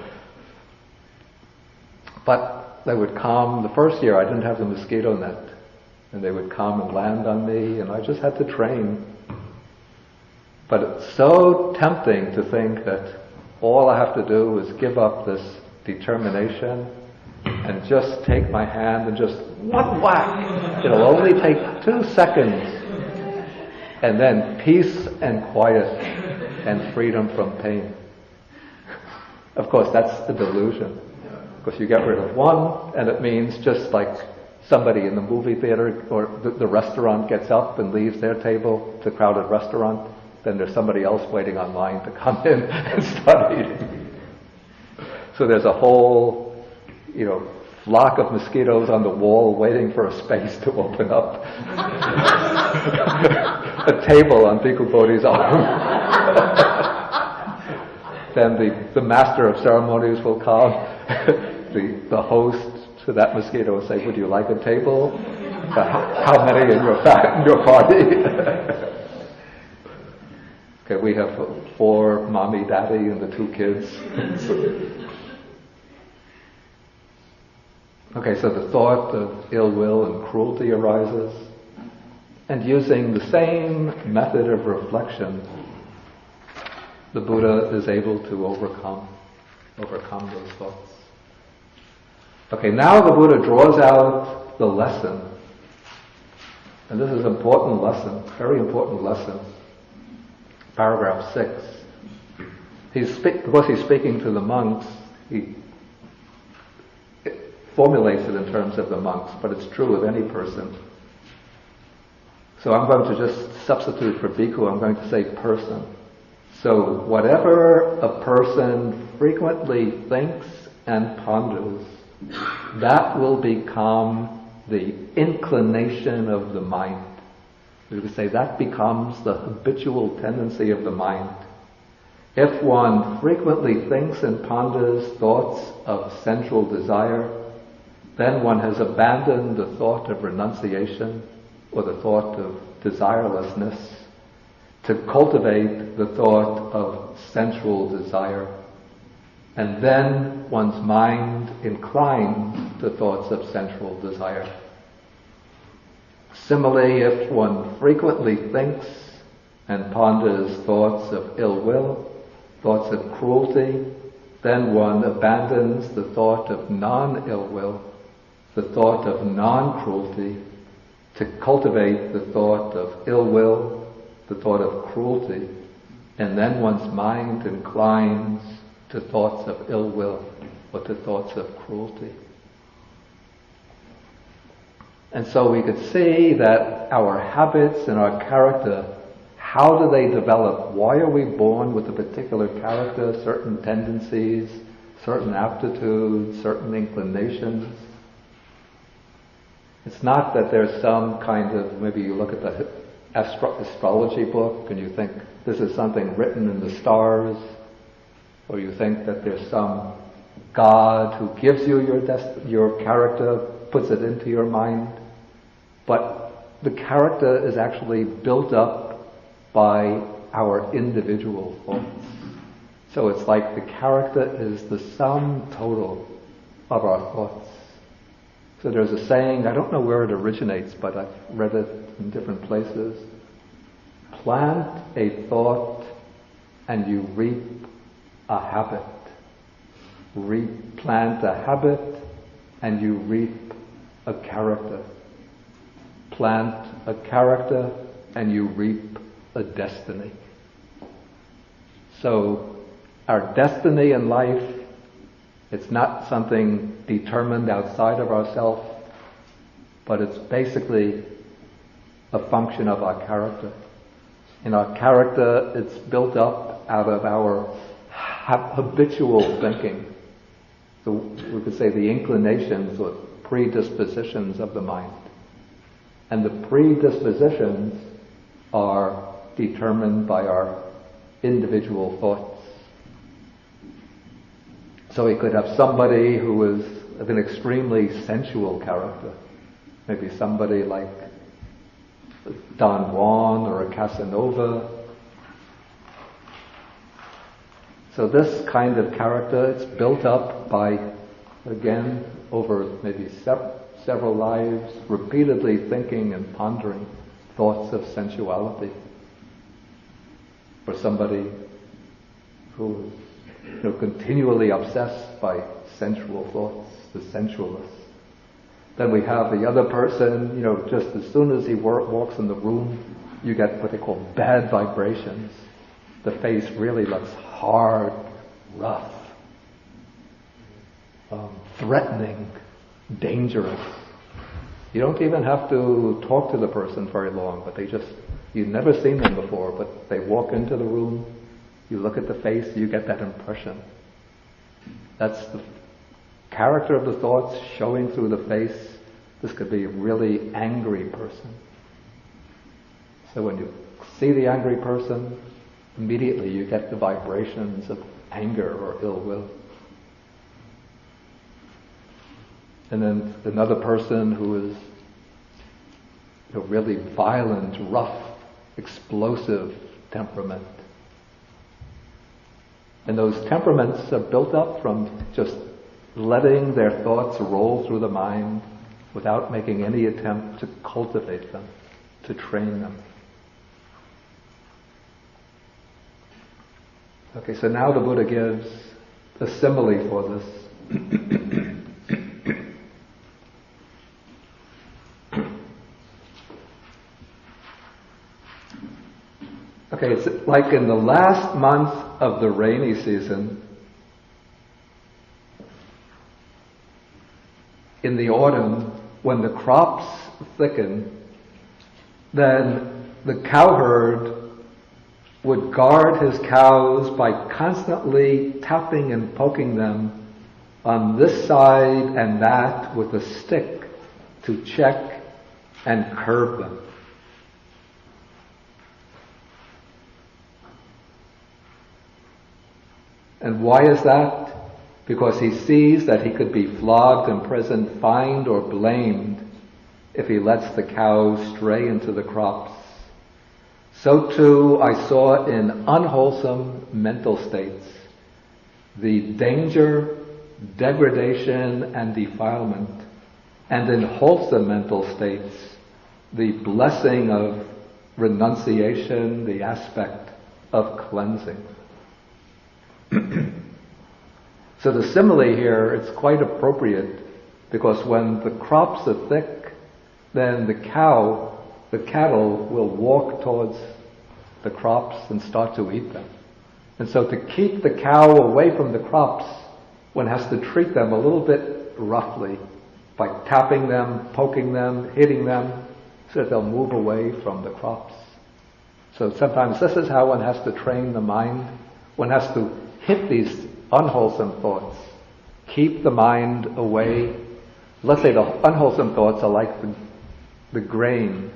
But they would come, the first year I didn't have the mosquito net, and they would come and land on me, and I just had to train. But it's so tempting to think that all I have to do is give up this determination and just take my hand and just one whack. It'll only take 2 seconds. And then peace and quiet and freedom from pain. Of course, that's the delusion. Because you get rid of one, and it means just like somebody in the movie theater or the restaurant gets up and leaves their table, it's a crowded restaurant, then there's somebody else waiting online to come in and start eating. So there's a whole, flock of mosquitoes on the wall waiting for a space to open up. A table on Bhikkhu Bodhi's arm. Then the master of ceremonies will come. The host to that mosquito will say, "Would you like a table? How many in your party?" Okay, we have 4, mommy, daddy, and the 2 kids. Okay, so the thought of ill will and cruelty arises, and using the same method of reflection, the Buddha is able to overcome those thoughts. Okay, now the Buddha draws out the lesson, and this is an important lesson, very important lesson. Paragraph 6. Because he's speaking to the monks, he formulates it in terms of the monks, but it's true of any person. So I'm going to just substitute for bhikkhu, I'm going to say person. So whatever a person frequently thinks and ponders, that will become the inclination of the mind. We could say that becomes the habitual tendency of the mind. If one frequently thinks and ponders thoughts of sensual desire, then one has abandoned the thought of renunciation or the thought of desirelessness to cultivate the thought of sensual desire. And then one's mind inclines to thoughts of sensual desire. Similarly, if one frequently thinks and ponders thoughts of ill will, thoughts of cruelty, then one abandons the thought of non-ill will, the thought of non-cruelty, to cultivate the thought of ill will, the thought of cruelty, and then one's mind inclines to thoughts of ill will or to thoughts of cruelty. And so we could see that our habits and our character, how do they develop? Why are we born with a particular character, certain tendencies, certain aptitudes, certain inclinations? It's not that there's some kind of, maybe you look at the astrology book and you think this is something written in the stars, or you think that there's some God who gives you your character, puts it into your mind. But the character is actually built up by our individual thoughts. So it's like the character is the sum total of our thoughts. So there's a saying, I don't know where it originates, but I've read it in different places. Plant a thought and you reap a habit. Plant a habit and you reap a character. Plant a character and you reap a destiny. So our destiny in life, it's not something determined outside of ourselves, but it's basically a function of our character. In our character, it's built up out of our habitual thinking. So we could say the inclinations or predispositions of the mind. And the predispositions are determined by our individual thoughts. So we could have somebody who is of an extremely sensual character. Maybe somebody like Don Juan or a Casanova. So this kind of character, it's built up by, again, over maybe several lives, repeatedly thinking and pondering thoughts of sensuality. For somebody who is continually obsessed by sensual thoughts, the sensualist. Then we have the other person, just as soon as he walks in the room, you get what they call bad vibrations. The face really looks hard, rough, threatening, dangerous. You don't even have to talk to the person very long, but you've never seen them before, but they walk into the room, you look at the face, you get that impression. That's the character of the thoughts showing through the face. This could be a really angry person. So when you see the angry person, immediately you get the vibrations of anger or ill will. And then another person who is really violent, rough, explosive temperament. And those temperaments are built up from just letting their thoughts roll through the mind without making any attempt to cultivate them, to train them. Okay, so now the Buddha gives a simile for this. Okay, it's like in the last month of the rainy season, in the autumn, when the crops thicken, then the cowherd would guard his cows by constantly tapping and poking them on this side and that with a stick to check and curb them. And why is that? Because he sees that he could be flogged, imprisoned, fined, or blamed if he lets the cows stray into the crops. So too I saw in unwholesome mental states the danger, degradation, and defilement, and in wholesome mental states the blessing of renunciation, the aspect of cleansing. So the simile here, it's quite appropriate, because when the crops are thick, then the cattle will walk towards the crops and start to eat them. And so to keep the cow away from the crops, one has to treat them a little bit roughly by tapping them, poking them, hitting them, so that they'll move away from the crops. So sometimes this is how one has to train the mind. One has to hit these unwholesome thoughts, keep the mind away. Let's say the unwholesome thoughts are like the grain,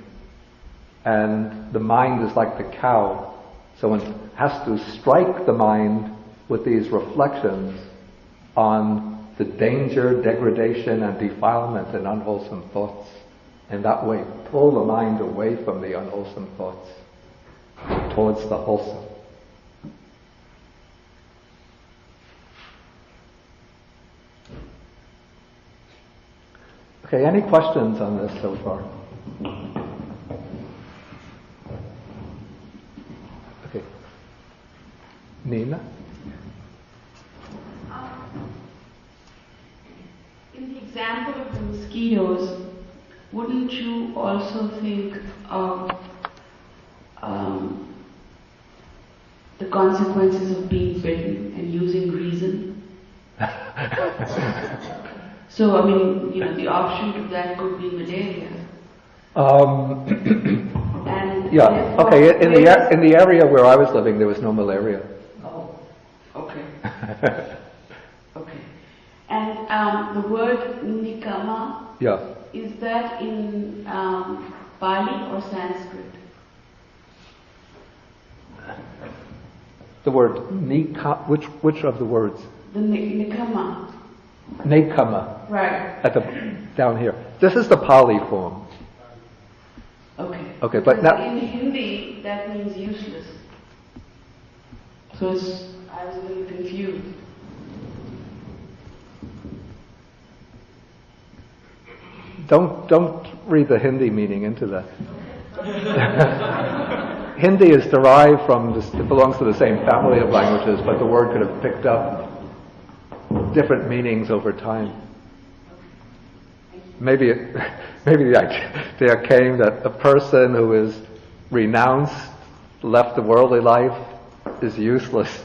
and the mind is like the cow. So one has to strike the mind with these reflections on the danger, degradation, and defilement in unwholesome thoughts. And that way pull the mind away from the unwholesome thoughts towards the wholesome. Okay, any questions on this so far? Okay. Nina? In the example of the mosquitoes, wouldn't you also think of the consequences of being bitten and using reason? So, I mean, the offshoot of that could be malaria. And Yeah. Okay. In the area where I was living, there was no malaria. Oh. Okay. Okay. And the word nikama, Yeah. is that in Pali or Sanskrit? The word nika. Which of the words? The nikama. Nekama. Right. Down here. This is the Pali form. Okay. Okay, but Because now in Hindi that means useless. So I was really confused. Don't read the Hindi meaning into that. Hindi is derived from this, it belongs to the same family of languages, but the word could have picked up different meanings over time. Maybe the idea came that a person who is renounced, left the worldly life, is useless.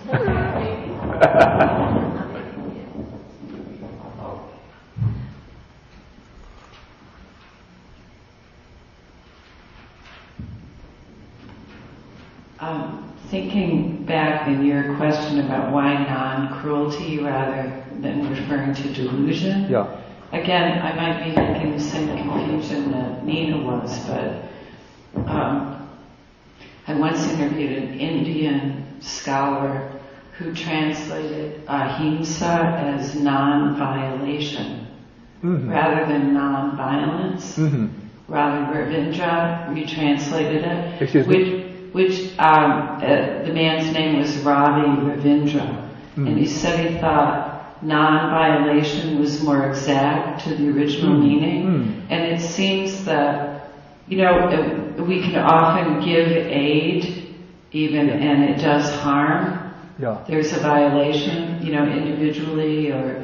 Thinking back in your question about why non-cruelty rather than referring to delusion, Yeah. again, I might be making the same confusion that Nina was, but I once interviewed an Indian scholar who translated ahimsa as non-violation rather than non-violence. Rather, Ravindra retranslated it. Excuse me? Which the man's name was Ravi Ravindra, and he said he thought non-violation was more exact to the original meaning, and it seems that, you know, we can often give aid even, and it does harm. Yeah. There's a violation, you know, individually or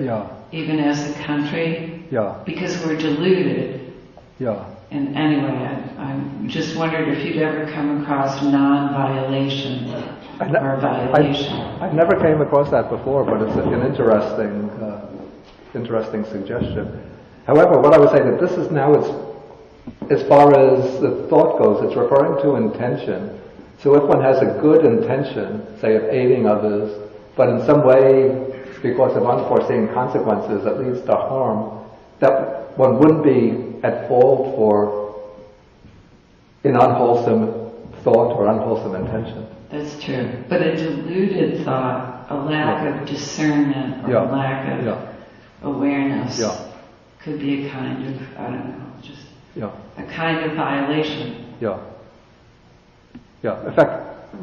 even as a country, because we're deluded. Yeah. And anyway, I just wondered if you'd ever come across non-violation or violation. I never came across that before, but it's an interesting suggestion. However, what I would say that this is now, as far as the thought goes, it's referring to intention. So if one has a good intention, say of aiding others, but in some way, because of unforeseen consequences, that leads to harm, that one wouldn't be at fault for an unwholesome thought or unwholesome intention. That's true. But a deluded thought, a lack of discernment or a lack of awareness could be a kind of, I don't know, just a kind of violation. In fact,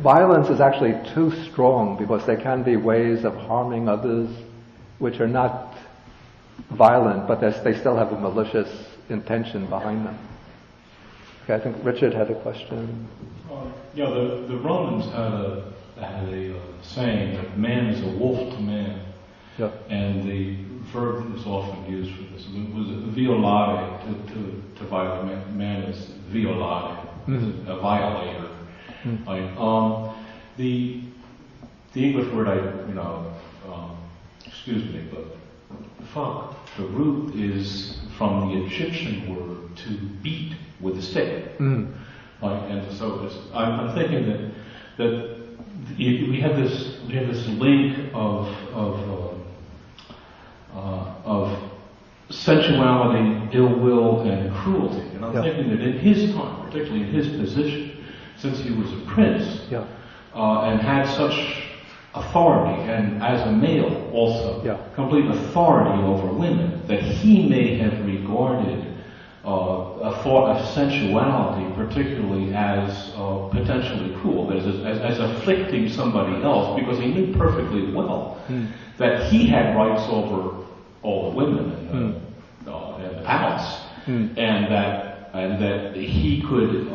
violence is actually too strong because there can be ways of harming others which are not violent, but they still have a malicious intention behind them. Okay, I think Richard had a question. The Romans had a saying that man is a wolf to man, and the verb that was often used for this was violare, to violate. Man is violare, a violator. The English word, excuse me, but fuck, the root is from the Egyptian word to beat with a stick. And so I'm thinking that we have this link of sensuality, ill will, and cruelty. And I'm thinking that in his time, particularly in his position, since he was a prince and had such authority, and as a male also, complete authority over women, that he may have regarded a thought of sensuality particularly as potentially cruel, as afflicting somebody else, because he knew perfectly well that he had rights over all the women in the palace, and that he could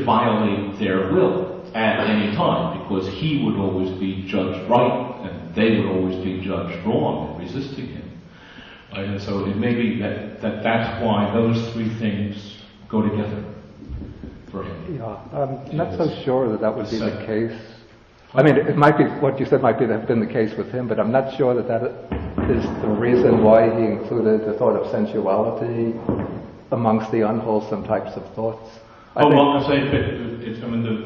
violate their will at any time, because he would always be judged right and they would always be judged wrong in resisting him. Right? And so it may be that's why those three things go together for him. I'm not so sure that would be the case. I mean, it might be, what you said might have been the case with him, but I'm not sure that is the reason why he included the thought of sensuality amongst the unwholesome types of thoughts. I'm saying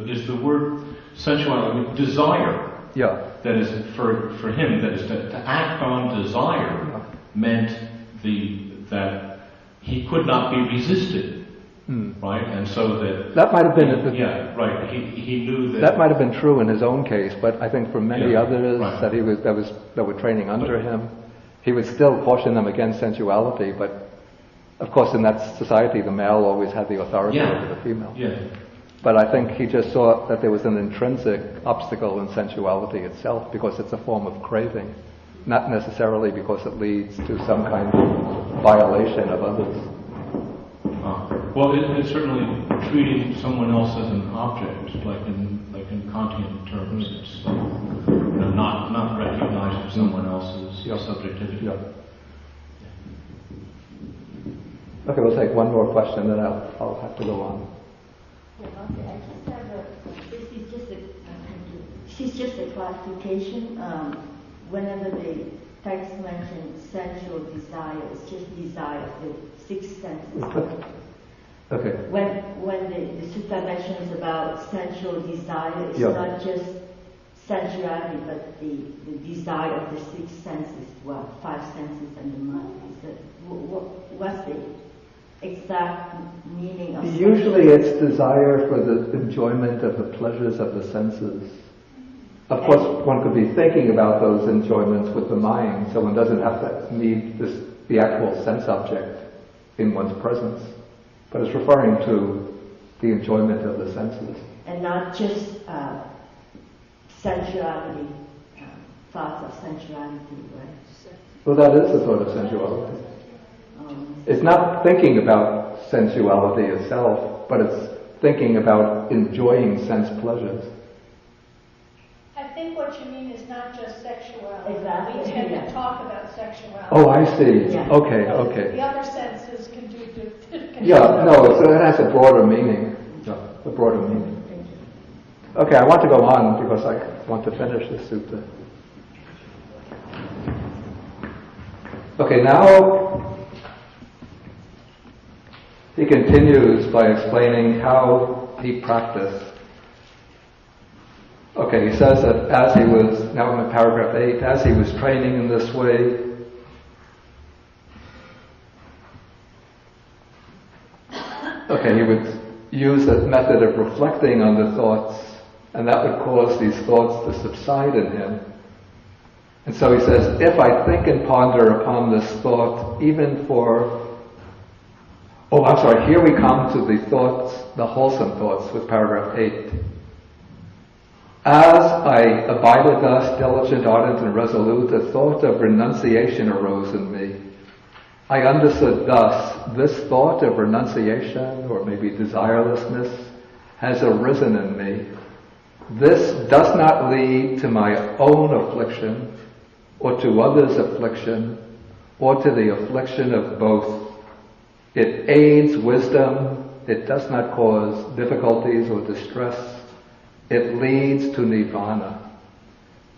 is the word sensuality, desire. That is for him. That is to act on desire meant that he could not be resisted, right? And so that might have been right. He knew that might have been true in his own case, but I think for many others that were training under him, he would still caution them against sensuality, but. Of course, in that society, the male always had the authority over the female. But I think he just saw that there was an intrinsic obstacle in sensuality itself because it's a form of craving, not necessarily because it leads to some kind of violation of others. Well, it's certainly treating someone else as an object, like in Kantian terms. It's not recognizing someone else's subjectivity. Yeah. Okay, we'll take one more question, then I'll have to go on. Yeah, okay. I just have this is just a clarification. Whenever the text mentions sensual desire, it's just desire, the six senses. Okay. When the sutta mentions about sensual desire, it's not just sensuality, but the desire of the six senses, five senses and the mind. What's the exact meaning of Usually it's desire for the enjoyment of the pleasures of the senses. Of course, one could be thinking about those enjoyments with the mind, so one doesn't have to need the actual sense object in one's presence. But it's referring to the enjoyment of the senses. And not just sensuality, thoughts of sensuality, right? Well, that is a sort of sensuality. It's not thinking about sensuality itself, but it's thinking about enjoying sense pleasures. I think what you mean is not just sexuality. Exactly. We tend to talk about sexuality. Oh, I see. Yeah. Okay. The other senses can do. So it has a broader meaning. A broader meaning. Okay, I want to go on because I want to finish the sutta. Okay, now he continues by explaining how he practiced. Okay, he says that as he was, now I'm in paragraph 8, as he was training in this way, he would use a method of reflecting on the thoughts, and that would cause these thoughts to subside in him. And so he says, if I think and ponder upon this thought, even for... here we come to the thoughts, the wholesome thoughts with paragraph 8. As I abided thus, diligent, ardent, and resolute, a thought of renunciation arose in me. I understood thus, this thought of renunciation, or maybe desirelessness, has arisen in me. This does not lead to my own affliction, or to others' affliction, or to the affliction of both. It aids wisdom, it does not cause difficulties or distress, it leads to nirvana.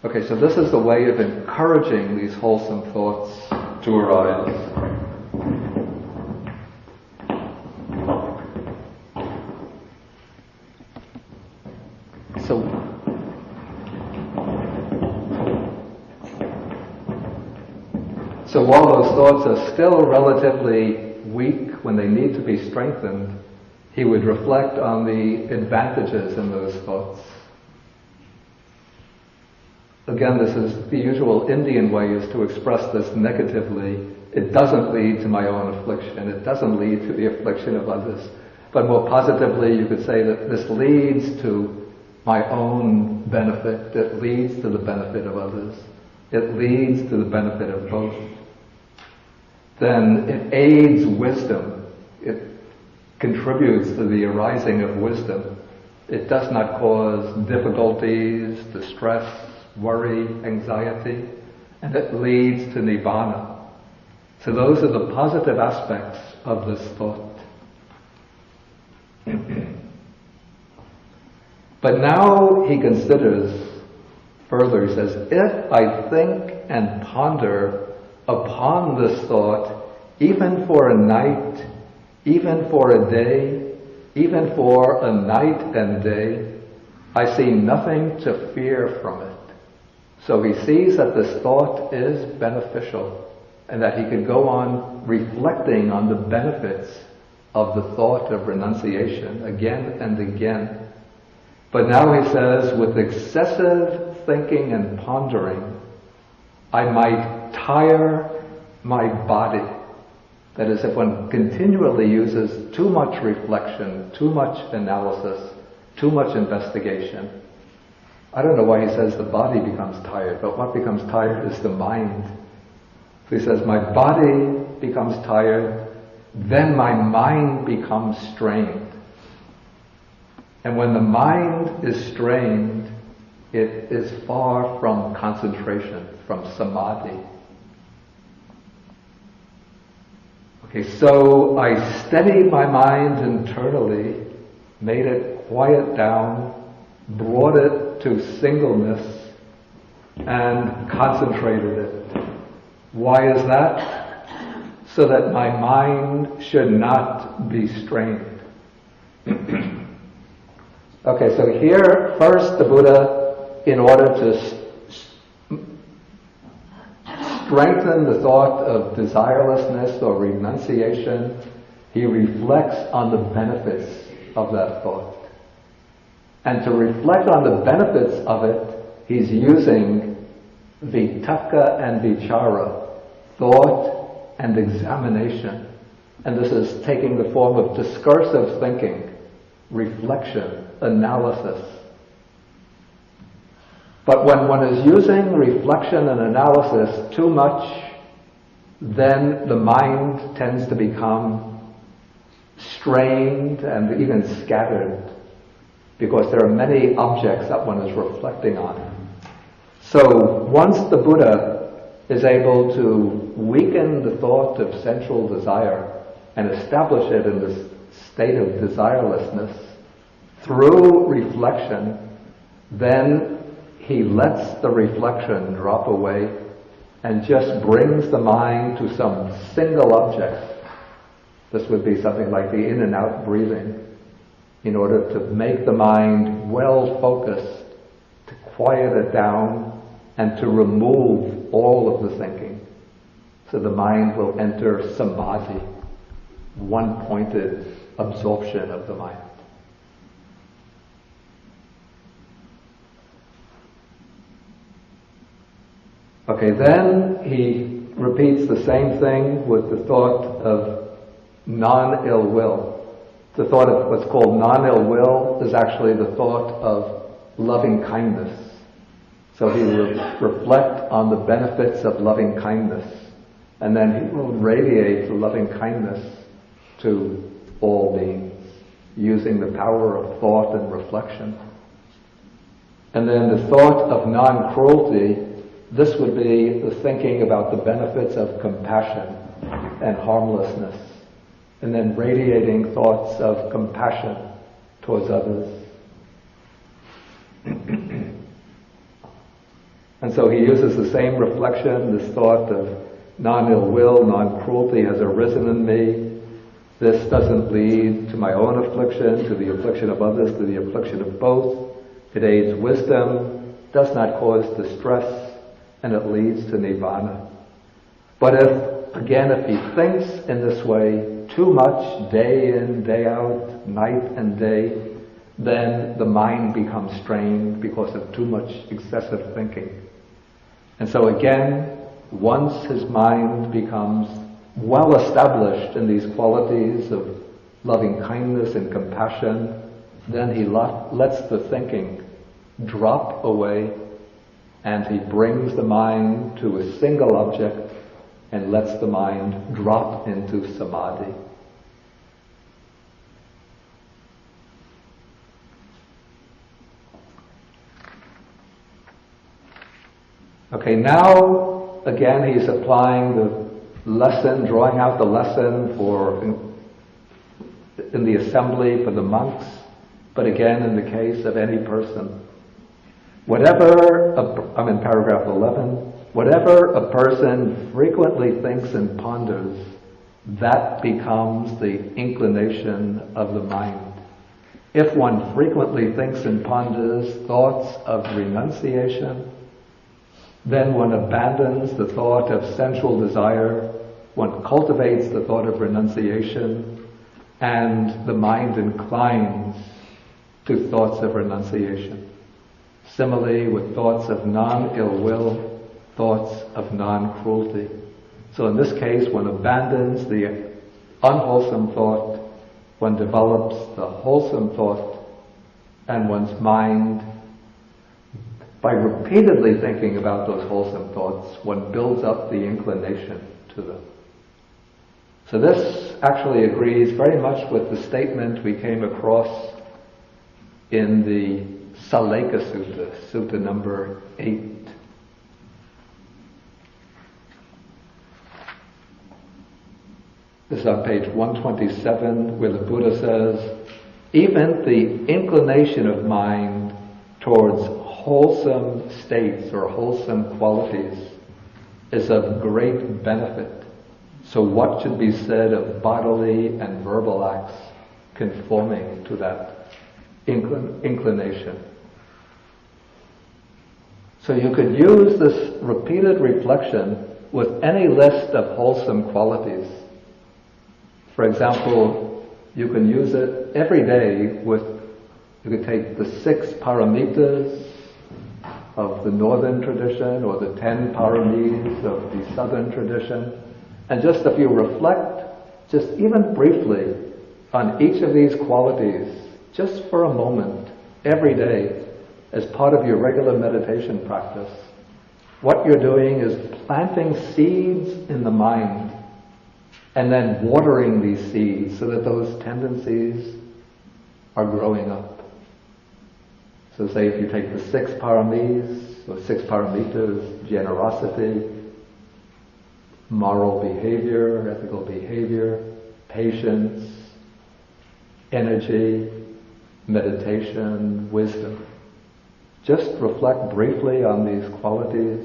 Okay, so this is the way of encouraging these wholesome thoughts to arise. So while those thoughts are still relatively weak when they need to be strengthened, he would reflect on the advantages in those thoughts. Again, this is the usual Indian way, is to express this negatively. It doesn't lead to my own affliction. It doesn't lead to the affliction of others. But more positively, you could say that this leads to my own benefit. It leads to the benefit of others. It leads to the benefit of both. Then it aids wisdom. It contributes to the arising of wisdom. It does not cause difficulties, distress, worry, anxiety, and it leads to nibbana. So those are the positive aspects of this thought. But now he considers further, he says, if I think and ponder upon this thought, even for a night, even for a day, even for a night and day, I see nothing to fear from it. So he sees that this thought is beneficial and that he can go on reflecting on the benefits of the thought of renunciation again and again. But now he says, with excessive thinking and pondering, I might tire my body. That is, if one continually uses too much reflection, too much analysis, too much investigation. I don't know why he says the body becomes tired, but what becomes tired is the mind. So he says, my body becomes tired, then my mind becomes strained. And when the mind is strained, it is far from concentration, from samadhi. Okay, so I steadied my mind internally, made it quiet down, brought it to singleness, and concentrated it. Why is that? So that my mind should not be strained. Okay, so here, first the Buddha, in order to strengthen the thought of desirelessness or renunciation, he reflects on the benefits of that thought. And to reflect on the benefits of it, he's using vitakka and vichara, thought and examination. And this is taking the form of discursive thinking, reflection, analysis. But when one is using reflection and analysis too much, then the mind tends to become strained and even scattered, because there are many objects that one is reflecting on. So once the Buddha is able to weaken the thought of sensual desire and establish it in this state of desirelessness through reflection, then he lets the reflection drop away and just brings the mind to some single object. This would be something like the in and out breathing, in order to make the mind well focused, to quiet it down, and to remove all of the thinking. So the mind will enter samadhi, one-pointed absorption of the mind. Okay, then he repeats the same thing with the thought of non-ill will. The thought of what's called non-ill will is actually the thought of loving kindness. So he will reflect on the benefits of loving kindness, and then he will radiate the loving kindness to all beings, using the power of thought and reflection. And then the thought of non-cruelty, this would be the thinking about the benefits of compassion and harmlessness, and then radiating thoughts of compassion towards others. And so he uses the same reflection, this thought of non-ill will, non-cruelty has arisen in me. This doesn't lead to my own affliction, to the affliction of others, to the affliction of both. It aids wisdom, does not cause distress, and it leads to nirvana. But if he thinks in this way too much, day in, day out, night and day, then the mind becomes strained because of too much excessive thinking. And so again, once his mind becomes well established in these qualities of loving kindness and compassion, then he lets the thinking drop away, and he brings the mind to a single object and lets the mind drop into samadhi. Okay, now again he's applying the lesson, drawing out the lesson in the assembly for the monks, but again in the case of any person. I'm in paragraph 11. Whatever a person frequently thinks and ponders, that becomes the inclination of the mind. If one frequently thinks and ponders thoughts of renunciation, then one abandons the thought of sensual desire, one cultivates the thought of renunciation, and the mind inclines to thoughts of renunciation. Similarly, with thoughts of non-ill will, thoughts of non-cruelty. So in this case, one abandons the unwholesome thought, one develops the wholesome thought, and one's mind, by repeatedly thinking about those wholesome thoughts, one builds up the inclination to them. So this actually agrees very much with the statement we came across in the Saleka Sutta, Sutta number 8. This is on page 127, where the Buddha says, even the inclination of mind towards wholesome states or wholesome qualities is of great benefit. So what should be said of bodily and verbal acts conforming to that inclination? So you could use this repeated reflection with any list of wholesome qualities. For example, you can use it every day with, you could take the 6 paramitas of the northern tradition or the 10 paramis of the southern tradition, and just if you reflect, just even briefly, on each of these qualities, just for a moment, every day, as part of your regular meditation practice, what you're doing is planting seeds in the mind and then watering these seeds so that those tendencies are growing up. So say if you take the 6 paramis, or 6 paramitas, generosity, moral behavior, ethical behavior, patience, energy, meditation, wisdom. Just reflect briefly on these qualities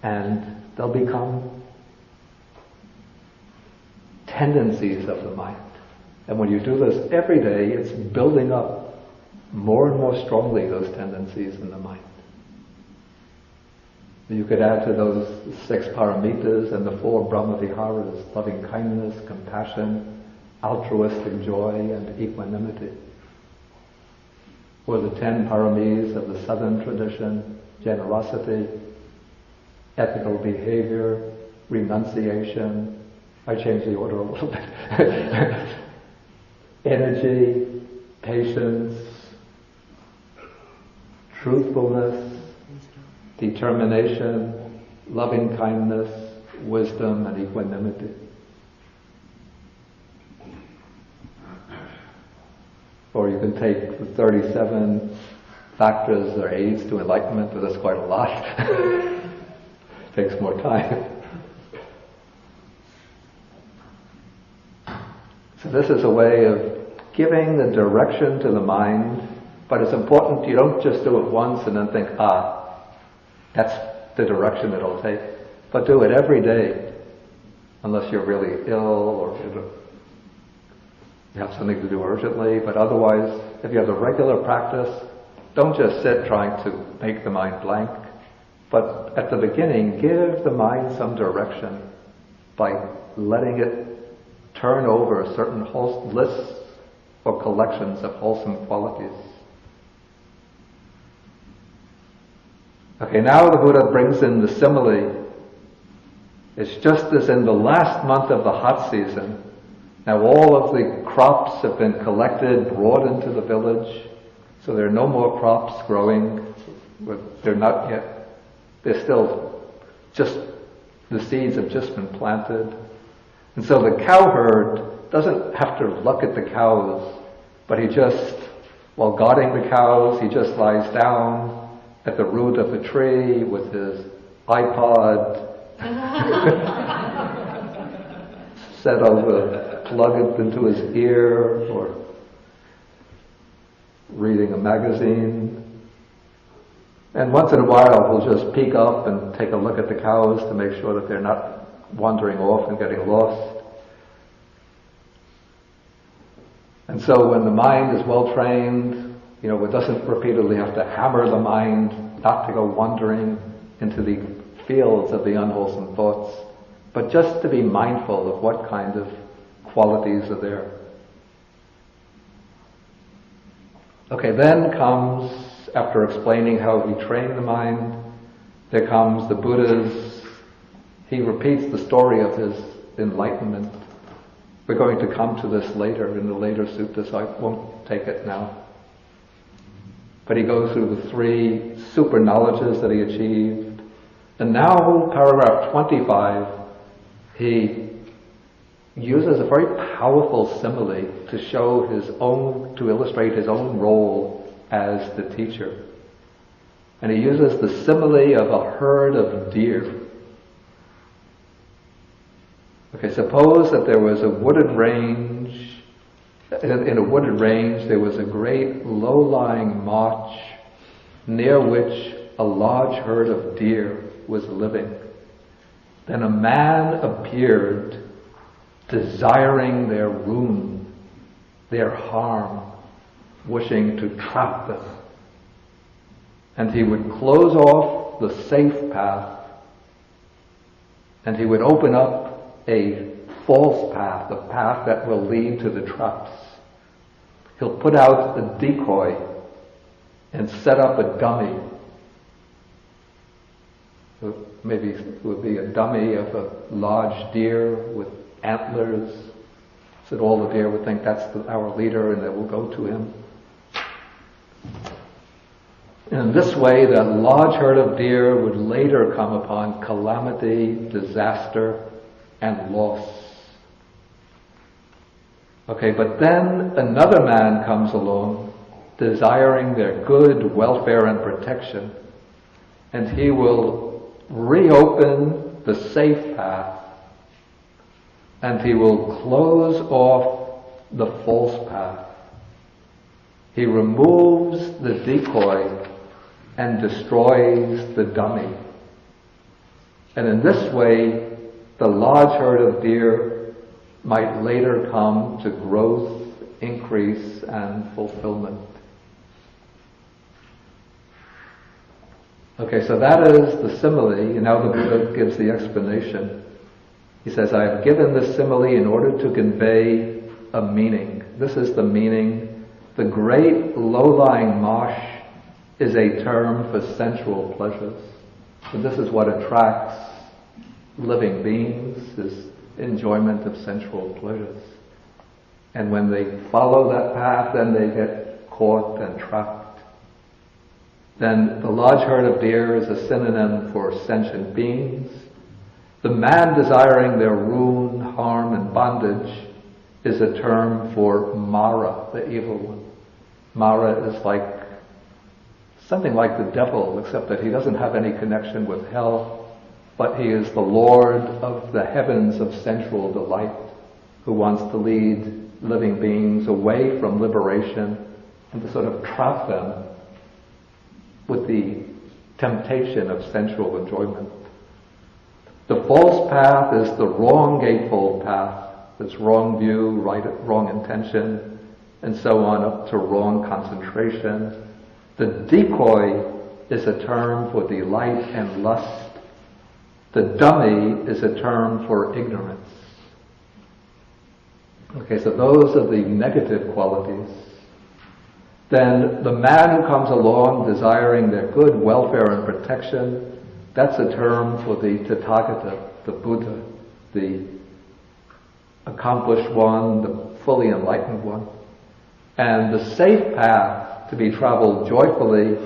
and they'll become tendencies of the mind. And when you do this every day, it's building up more and more strongly those tendencies in the mind. You could add to those 6 paramitas and the 4 Brahma-viharas, loving kindness, compassion, altruistic joy, and equanimity. Or the 10 paramis of the southern tradition, generosity, ethical behavior, renunciation. I changed the order a little bit. Energy, patience, truthfulness, determination, loving kindness, wisdom, and equanimity. Or you can take the 37 factors or aids to enlightenment, but that's quite a lot. Takes more time. So this is a way of giving the direction to the mind, but it's important you don't just do it once and then think, that's the direction it'll take. But do it every day, unless you're really ill or you have something to do urgently. But otherwise, if you have a regular practice, don't just sit trying to make the mind blank. But at the beginning, give the mind some direction by letting it turn over certain lists or collections of wholesome qualities. Okay, now the Buddha brings in the simile. It's just as in the last month of the hot season. Now all of the crops have been collected, brought into the village, so there are no more crops growing. They're not yet, they're still just, the seeds have just been planted. And so the cowherd doesn't have to look at the cows, but he just, while guarding the cows, he just lies down at the root of the tree with his iPod set over, plug it into his ear, or reading a magazine. And once in a while he'll just peek up and take a look at the cows to make sure that they're not wandering off and getting lost. And so when the mind is well trained, it doesn't repeatedly have to hammer the mind not to go wandering into the fields of the unwholesome thoughts, but just to be mindful of what kind of qualities are there. Okay, then comes, after explaining how he trained the mind, there comes the Buddha's, he repeats the story of his enlightenment. We're going to come to this later, in the later sutta, so I won't take it now. But he goes through the 3 super knowledges that he achieved. And now, paragraph 25, he uses a very powerful simile to show to illustrate his own role as the teacher. And he uses the simile of a herd of deer. Okay, suppose that there was a wooded range. In a wooded range there was a great low-lying marsh near which a large herd of deer was living. Then a man appeared, desiring their ruin, their harm, wishing to trap them. And he would close off the safe path, and he would open up a false path, a path that will lead to the traps. He'll put out a decoy and set up a dummy. So maybe it would be a dummy of a large deer with antlers, so that all the deer would think that's our leader and they will go to him. And in this way, that large herd of deer would later come upon calamity, disaster, and loss. Okay, but then another man comes along, desiring their good welfare and protection, and he will reopen the safe path, and he will close off the false path. He removes the decoy and destroys the dummy. And in this way, the large herd of deer might later come to growth, increase, and fulfillment. Okay, so that is the simile, and now the Buddha gives the explanation. He says, I have given this simile in order to convey a meaning. This is the meaning. The great low-lying marsh is a term for sensual pleasures. So this is what attracts living beings, is enjoyment of sensual pleasures. And when they follow that path, then they get caught and trapped. Then the large herd of deer is a synonym for sentient beings. The man desiring their ruin, harm, and bondage is a term for Mara, the evil one. Mara is like something like the devil, except that he doesn't have any connection with hell, but he is the Lord of the heavens of sensual delight, who wants to lead living beings away from liberation and to sort of trap them with the temptation of sensual enjoyment. The false path is the wrong eightfold path. There's wrong view, wrong intention, and so on, up to wrong concentration. The decoy is a term for delight and lust. The dummy is a term for ignorance. Okay, so those are the negative qualities. Then the man who comes along desiring their good welfare and protection, that's a term for the Tathagata, the Buddha, the accomplished one, the fully enlightened one. And the safe path to be traveled joyfully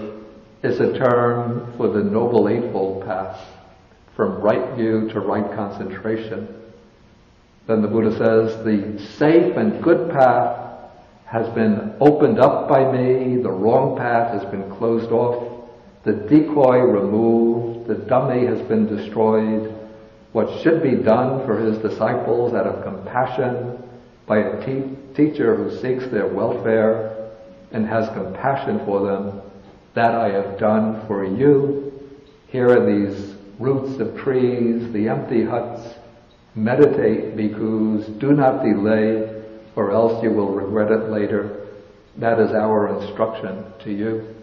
is a term for the Noble Eightfold Path, from right view to right concentration. Then the Buddha says, the safe and good path has been opened up by me, the wrong path has been closed off, the decoy removed, the dummy has been destroyed. What should be done for his disciples out of compassion by a teacher who seeks their welfare and has compassion for them, that I have done for you. Here are these roots of trees, the empty huts. Meditate, bhikkhus, do not delay, or else you will regret it later. That is our instruction to you.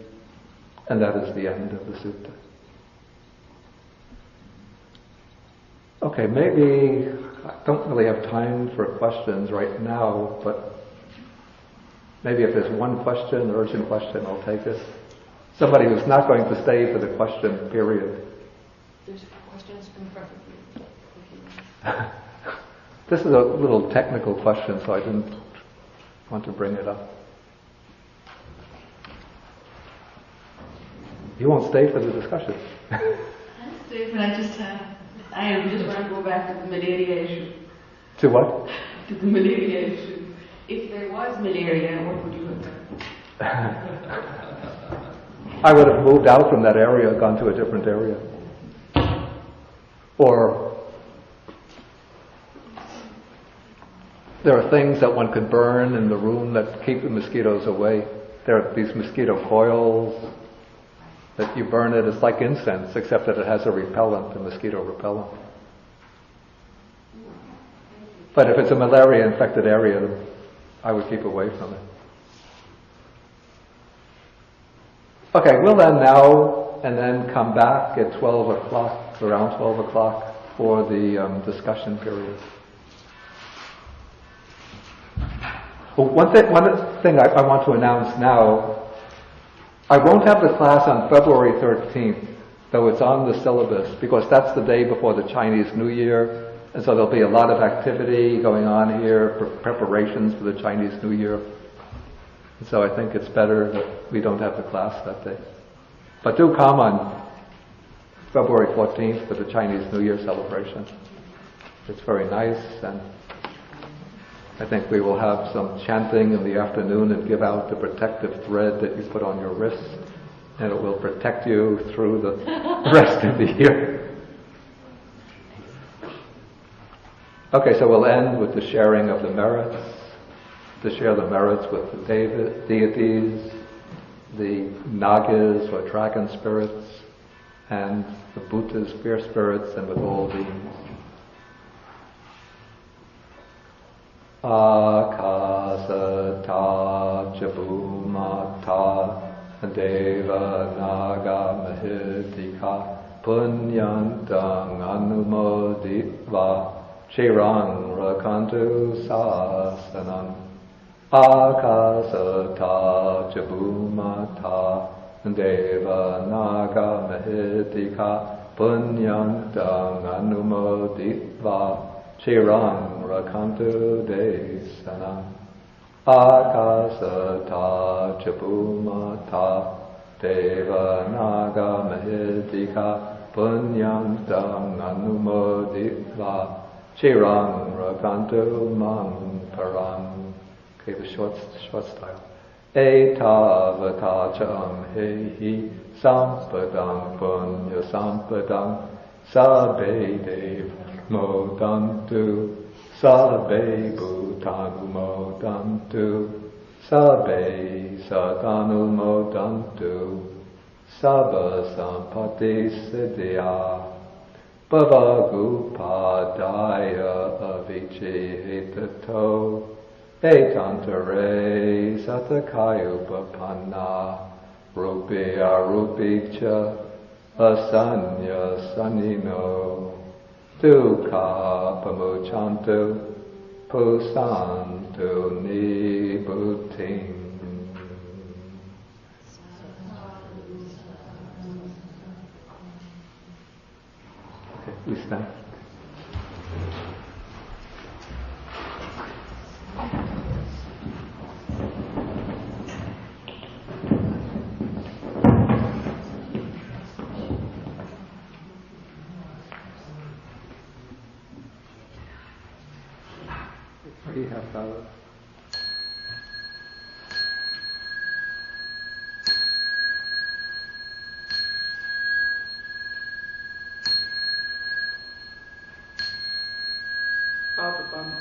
And that is the end of the sutta. Okay, maybe I don't really have time for questions right now, but maybe if there's one question, urgent question, I'll take it. Somebody who's not going to stay for the question period. There's questions in front of you. This is a little technical question, so I didn't want to bring it up. You won't stay for the discussion. Stephen, I just want to go back to the malaria issue. To what? To the malaria issue. If there was malaria, what would you have done? I would have moved out from that area, gone to a different area. Or there are things that one could burn in the room that keep the mosquitoes away. There are these mosquito coils that you burn it. It's like incense, except that it has a repellent, a mosquito repellent. But if it's a malaria-infected area, I would keep away from it. Okay, we'll end now and then come back at 12 o'clock, around 12 o'clock, for the discussion period. Well, one thing I want to announce now, I won't have the class on February 13th, though it's on the syllabus, because that's the day before the Chinese New Year, and so there'll be a lot of activity going on here, preparations for the Chinese New Year. And so I think it's better that we don't have the class that day. But do come on February 14th for the Chinese New Year celebration. It's very nice, and I think we will have some chanting in the afternoon and give out the protective thread that you put on your wrist, and it will protect you through the rest of the year. Okay, so we'll end with the sharing of the merits, to share the merits with the deities, the nagas or dragon spirits, and the Buddha's spear spirits, and with all beings. Akasata Jabumata Deva Naga Mahitika Punyantang Anumoditva Shirang Rakantu Sasanam Akasata Jabumata Deva Naga Mahitika Punyantang Anumoditva Shirang Rakantu Desanam Akasata Jabumata Deva Naga Mahitika Punyantang Anumoditva Shirang Rakantu Mang Param. Okay, the short style. Etavata hehi sampadang punya sampadang sabbe dev modantu sabbe bhutanu modantu sabbe sadanu modantu sabba sampati siddhya bhavagupadaya avichihitato etantare satakayupapanna rupi arupicha asanya sanino dukkha pamuchantu pusantu nibuting. Okay, we stand. We have our Baba Bamba.